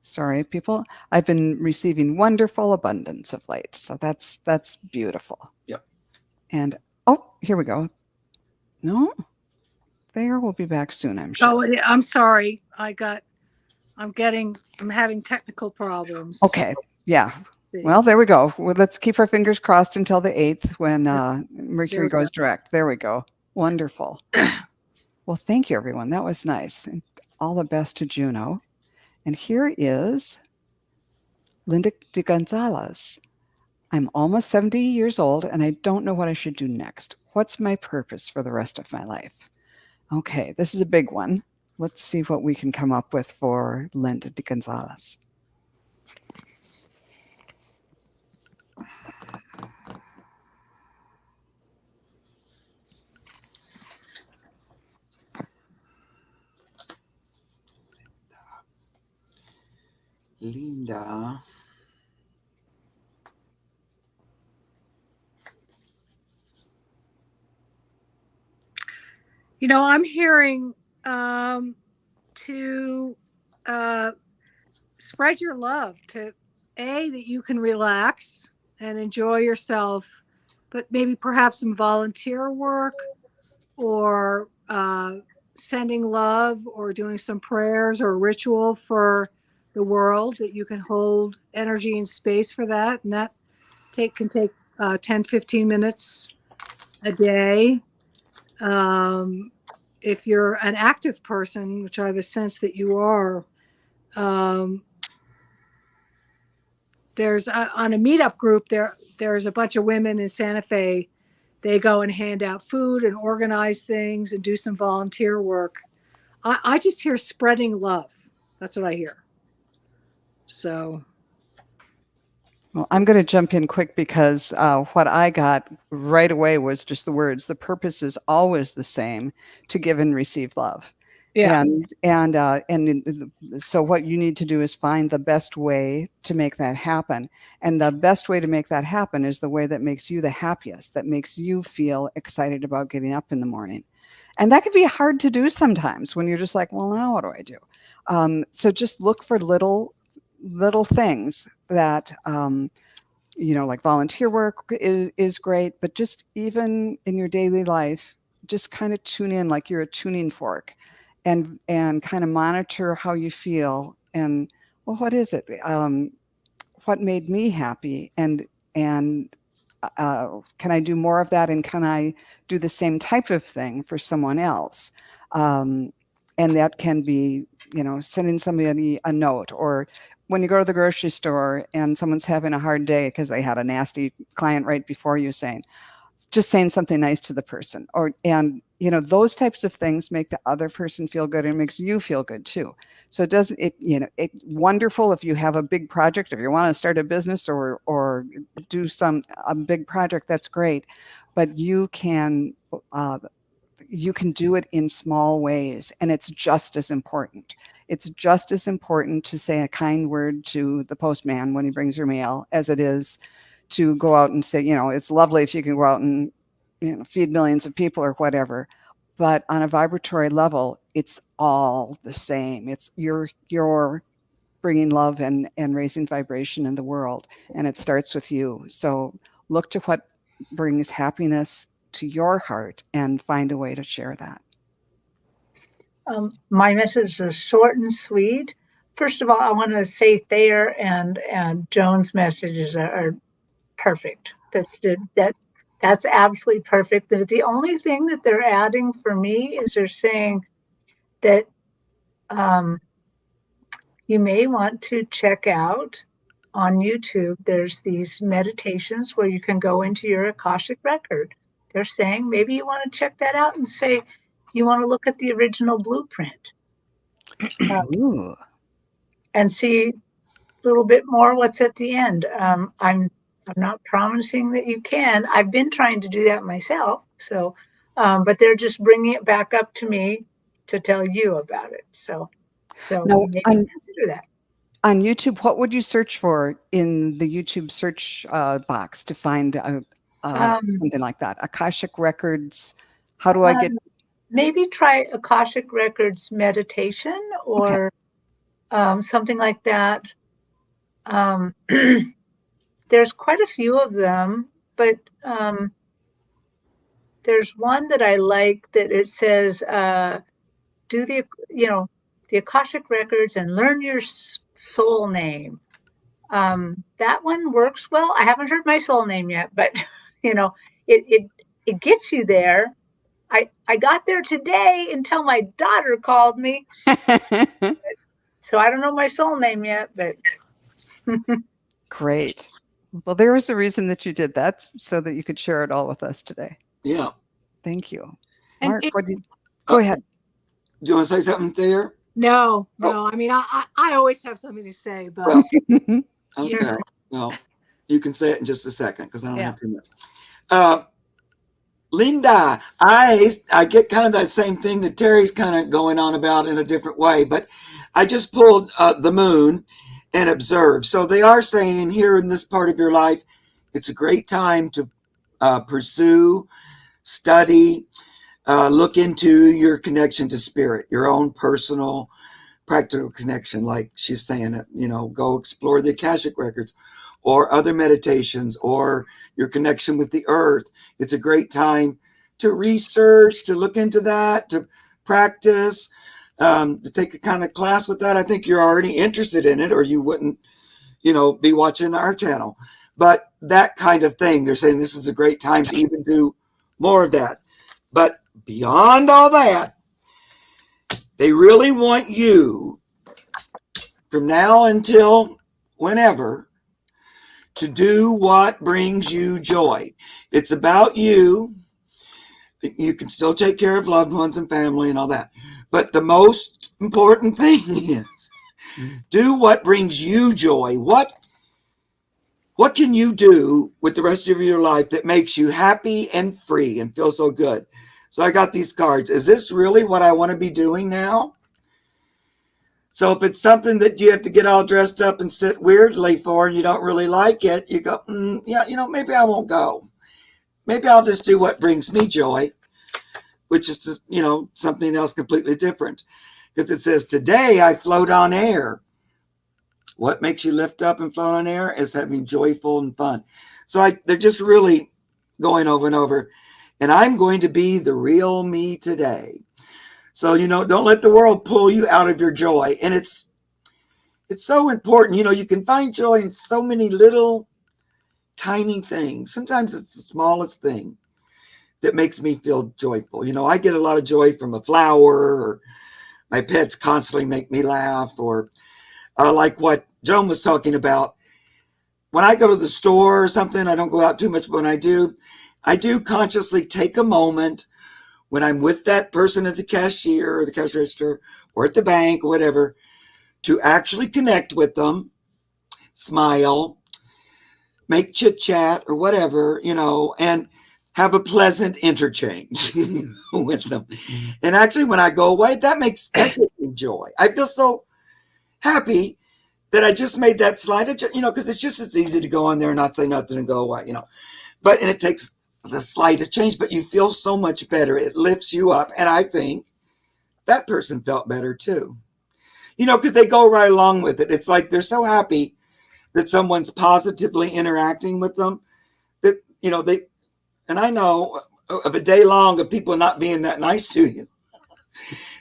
sorry, people. I've been receiving wonderful abundance of late. So that's beautiful. Yep. And oh, here we go. No, Thayer will be back soon, I'm sure. Oh, I'm sorry. I'm having technical problems. Okay. Yeah. Well, there we go. Well, let's keep our fingers crossed until the 8th when Mercury goes direct. There we go. Wonderful. Well, thank you, everyone. That was nice. And all the best to Juno. And here is Linda de Gonzalez. I'm almost 70 years old, and I don't know what I should do next. What's my purpose for the rest of my life? Okay, this is a big one. Let's see what we can come up with for Linda de Gonzalez. Linda. I'm hearing to spread your love, to that you can relax and enjoy yourself, but maybe perhaps some volunteer work, or sending love, or doing some prayers or ritual for the world, that you can hold energy and space for that. And that can take 10-15 minutes a day. If you're an active person, which I have a sense that you are, there's on a meetup group, there's a bunch of women in Santa Fe. They go and hand out food and organize things and do some volunteer work. I just hear spreading love. That's what I hear. So. Well, I'm going to jump in quick because what I got right away was just the words. The purpose is always the same: to give and receive love. Yeah. So what you need to do is find the best way to make that happen. And the best way to make that happen is the way that makes you the happiest, that makes you feel excited about getting up in the morning. And that can be hard to do sometimes when you're just like, well, now what do I do? So just look for little things that, like volunteer work is great, but just even in your daily life, just kind of tune in like you're a tuning fork, and kind of monitor how you feel. And, well, what is it? What made me happy? And can I do more of that? And can I do the same type of thing for someone else? And that can be, sending somebody a note, or when you go to the grocery store and someone's having a hard day because they had a nasty client right before you, saying something nice to the person, those types of things make the other person feel good, and makes you feel good too. So it's wonderful if you have a big project, or you want to start a business, or do a big project. That's great, but you can do it in small ways, and it's just as important. It's just as important to say a kind word to the postman when he brings your mail as it is to go out and say, it's lovely if you can go out and feed millions of people or whatever. But on a vibratory level, it's all the same. It's you're bringing love and raising vibration in the world, and it starts with you. So look to what brings happiness to your heart and find a way to share that. My message is short and sweet. First of all, I want to say Thayer and Joan's messages are perfect. That's absolutely perfect. The only thing that they're adding for me is they're saying that you may want to check out on YouTube. There's these meditations where you can go into your Akashic record. They're saying maybe you want to check that out and say you want to look at the original blueprint and see a little bit more what's at the end. I'm not promising that you can. I've been trying to do that myself. So, but they're just bringing it back up to me to tell you about it. So now, maybe consider that. On YouTube, what would you search for in the YouTube search box to find something like that? Akashic Records. How do I get? Maybe try Akashic Records meditation, or something like that. There's quite a few of them, but there's one that I like that it says, do the Akashic Records and learn your soul name. That one works well. I haven't heard my soul name yet, but it gets you there. I got there today until my daughter called me. So I don't know my soul name yet, but Great. Well, there was a reason that you did that, so that you could share it all with us today. Yeah. Thank you. And Mark, go ahead. Do you want to say something there? No. I mean, I always have something to say, but Okay. Well, you can say it in just a second, because I don't have too much. Linda, I get kind of that same thing that Terry's kind of going on about in a different way, but I just pulled the moon, and observe. So they are saying here in this part of your life, it's a great time to pursue, study, look into your connection to spirit, your own personal, practical connection. Like she's saying, go explore the Akashic records or other meditations or your connection with the earth. It's a great time to research, to look into that, to practice, to take a kind of class with that. I think you're already interested in it, or you wouldn't, be watching our channel. But that kind of thing, they're saying this is a great time to even do more of that. But beyond all that, they really want you from now until whenever to do what brings you joy. It's about you. You can still take care of loved ones and family and all that. But the most important thing is do what brings you joy. What can you do with the rest of your life that makes you happy and free and feel so good? So I got these cards. Is this really what I want to be doing now? So if it's something that you have to get all dressed up and sit weirdly for and you don't really like it, you go, yeah, maybe I won't go. Maybe I'll just do what brings me joy, which is, something else completely different. Because it says, today I float on air. What makes you lift up and float on air is having joyful and fun. So they're just really going over and over. And I'm going to be the real me today. So, don't let the world pull you out of your joy. And it's so important. You can find joy in so many little tiny things. Sometimes it's the smallest thing that makes me feel joyful. I get a lot of joy from a flower, or my pets constantly make me laugh, or like what Joan was talking about. When I go to the store or something, I don't go out too much, but when I do consciously take a moment when I'm with that person at the cashier or the cash register or at the bank or whatever, to actually connect with them, smile, make chit chat or whatever, and have a pleasant interchange with them. And actually, when I go away, that gives me joy. I feel so happy that I just made that slight, because it's just as easy to go in there and not say nothing and go away, and it takes the slightest change, but you feel so much better. It lifts you up. And I think that person felt better too, because they go right along with it. It's like they're so happy that someone's positively interacting with them that, and I know of a day long of people not being that nice to you.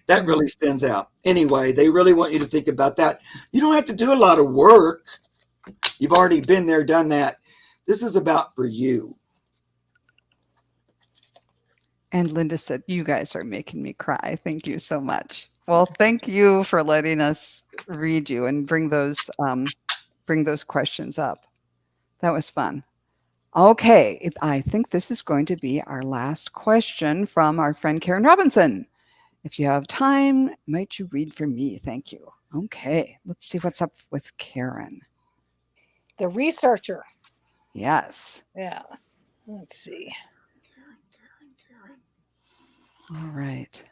That really stands out. Anyway, they really want you to think about that. You don't have to do a lot of work. You've already been there, done that. This is about for you. And Linda said, you guys are making me cry. Thank you so much. Well, thank you for letting us read you and bring those questions up. That was fun. Okay, I think this is going to be our last question from our friend Karen Robinson. If you have time, might you read for me? Thank you. Okay, let's see what's up with Karen. The researcher. Yes. Yeah. Let's see. All right.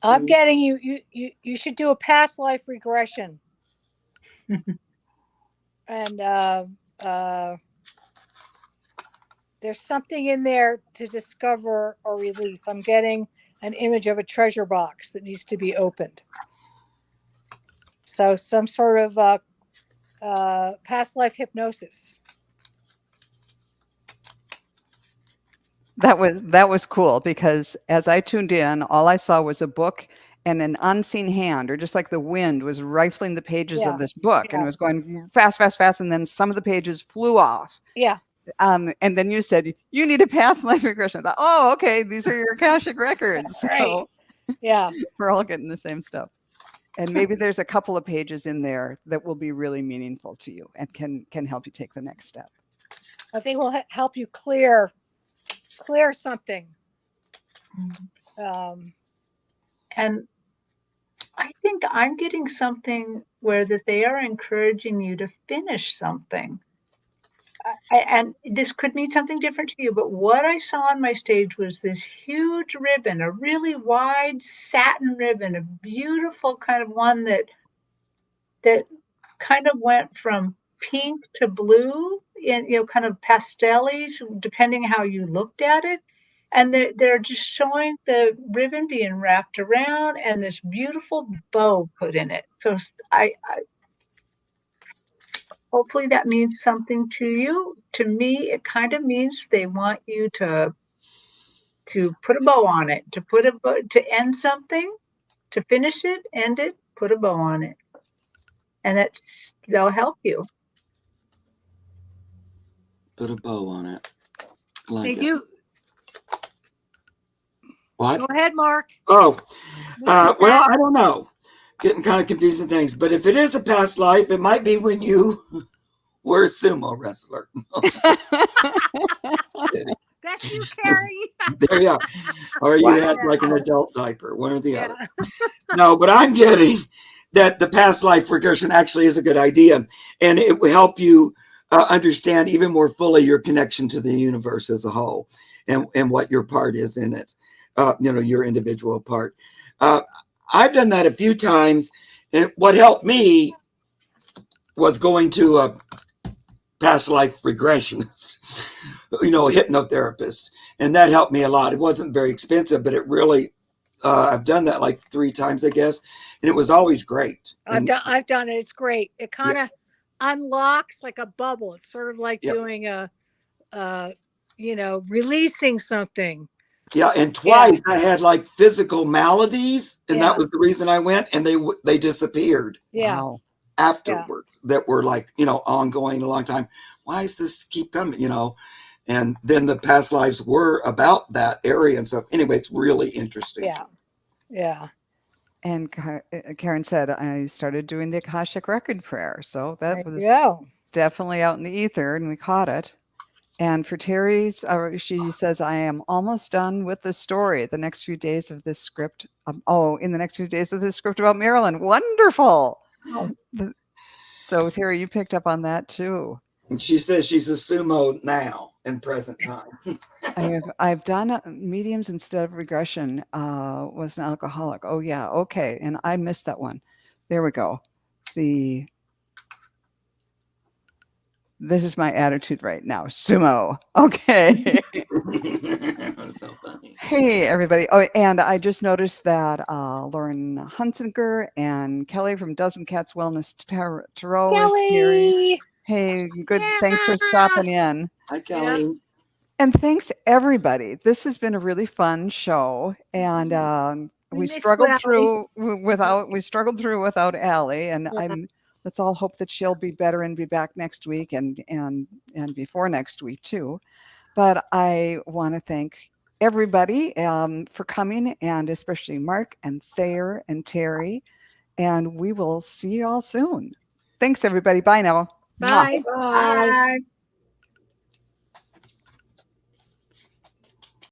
I'm getting you should do a past life regression. And there's something in there to discover or release. I'm getting an image of a treasure box that needs to be opened. So some sort of past life hypnosis. That was cool, because as I tuned in, all I saw was a book and an unseen hand, or just like the wind was rifling the pages of this book, and it was going fast, fast, fast, and then some of the pages flew off. Yeah. And then you said you need a past life regression. I thought, oh, okay, these are your Akashic records. Right. So yeah, we're all getting the same stuff. And maybe there's a couple of pages in there that will be really meaningful to you and can help you take the next step. I think will help you clear something. And I think I'm getting something where that they are encouraging you to finish something. and this could mean something different to you, but what I saw on my stage was this huge ribbon, a really wide satin ribbon, a beautiful kind of one that kind of went from pink to blue in, kind of pastellies, depending how you looked at it. And they're just showing the ribbon being wrapped around and this beautiful bow put in it. So I hopefully that means something to you. To me, it kind of means they want you to put a bow on it, to end something, to finish it, end it, put a bow on it. And they'll help you. Put a bow on it. Like They it. do. What? Go ahead, Mark. Oh, well, I don't know. Getting kind of confusing things. But if it is a past life, it might be when you were a sumo wrestler. That's you, Terri. There you are. Or you had like an adult diaper, one or the other. No, but I'm getting that the past life regression actually is a good idea. And it will help you understand even more fully your connection to the universe as a whole and what your part is in it, your individual part. I've done that a few times. And what helped me was going to a past life regressionist, a hypnotherapist. And that helped me a lot. It wasn't very expensive, but it really, I've done that like 3 times, I guess. And it was always great. I've done it. It's great. It kind of unlocks like a bubble. It's sort of like doing releasing something. Yeah, and twice I had like physical maladies, and that was the reason I went, and they disappeared. Yeah. Wow. Afterwards, that were like ongoing a long time. Why does this keep coming? And then the past lives were about that area and stuff. Anyway, it's really interesting. Yeah, yeah. And Karen said I started doing the Akashic record prayer, so that was definitely out in the ether, and we caught it. And for Terri's, she says, I am almost done with the story. The next few days of this script. In the next few days of this script about Marilyn. Wonderful. Oh. So Terri, you picked up on that too. And she says she's a sumo now in present time. I've done mediums instead of regression. Was an alcoholic. Oh yeah. Okay. And I missed that one. There we go. This is my attitude right now. Sumo. Okay. So funny. Hey, everybody. Oh, and I just noticed that Lauren Hunsinger and Kelly from Dozen Cats Wellness Tarot is here. Hey, good. Yeah. Thanks for stopping in. Hi, Kelly. Yeah. And thanks, everybody. This has been a really fun show. And we struggled through without Aley. And let's all hope that she'll be better and be back next week and before next week too. But I want to thank everybody for coming, and especially Mark and Thayer and Terri. And we will see you all soon. Thanks, everybody. Bye now. Bye. Bye. Bye.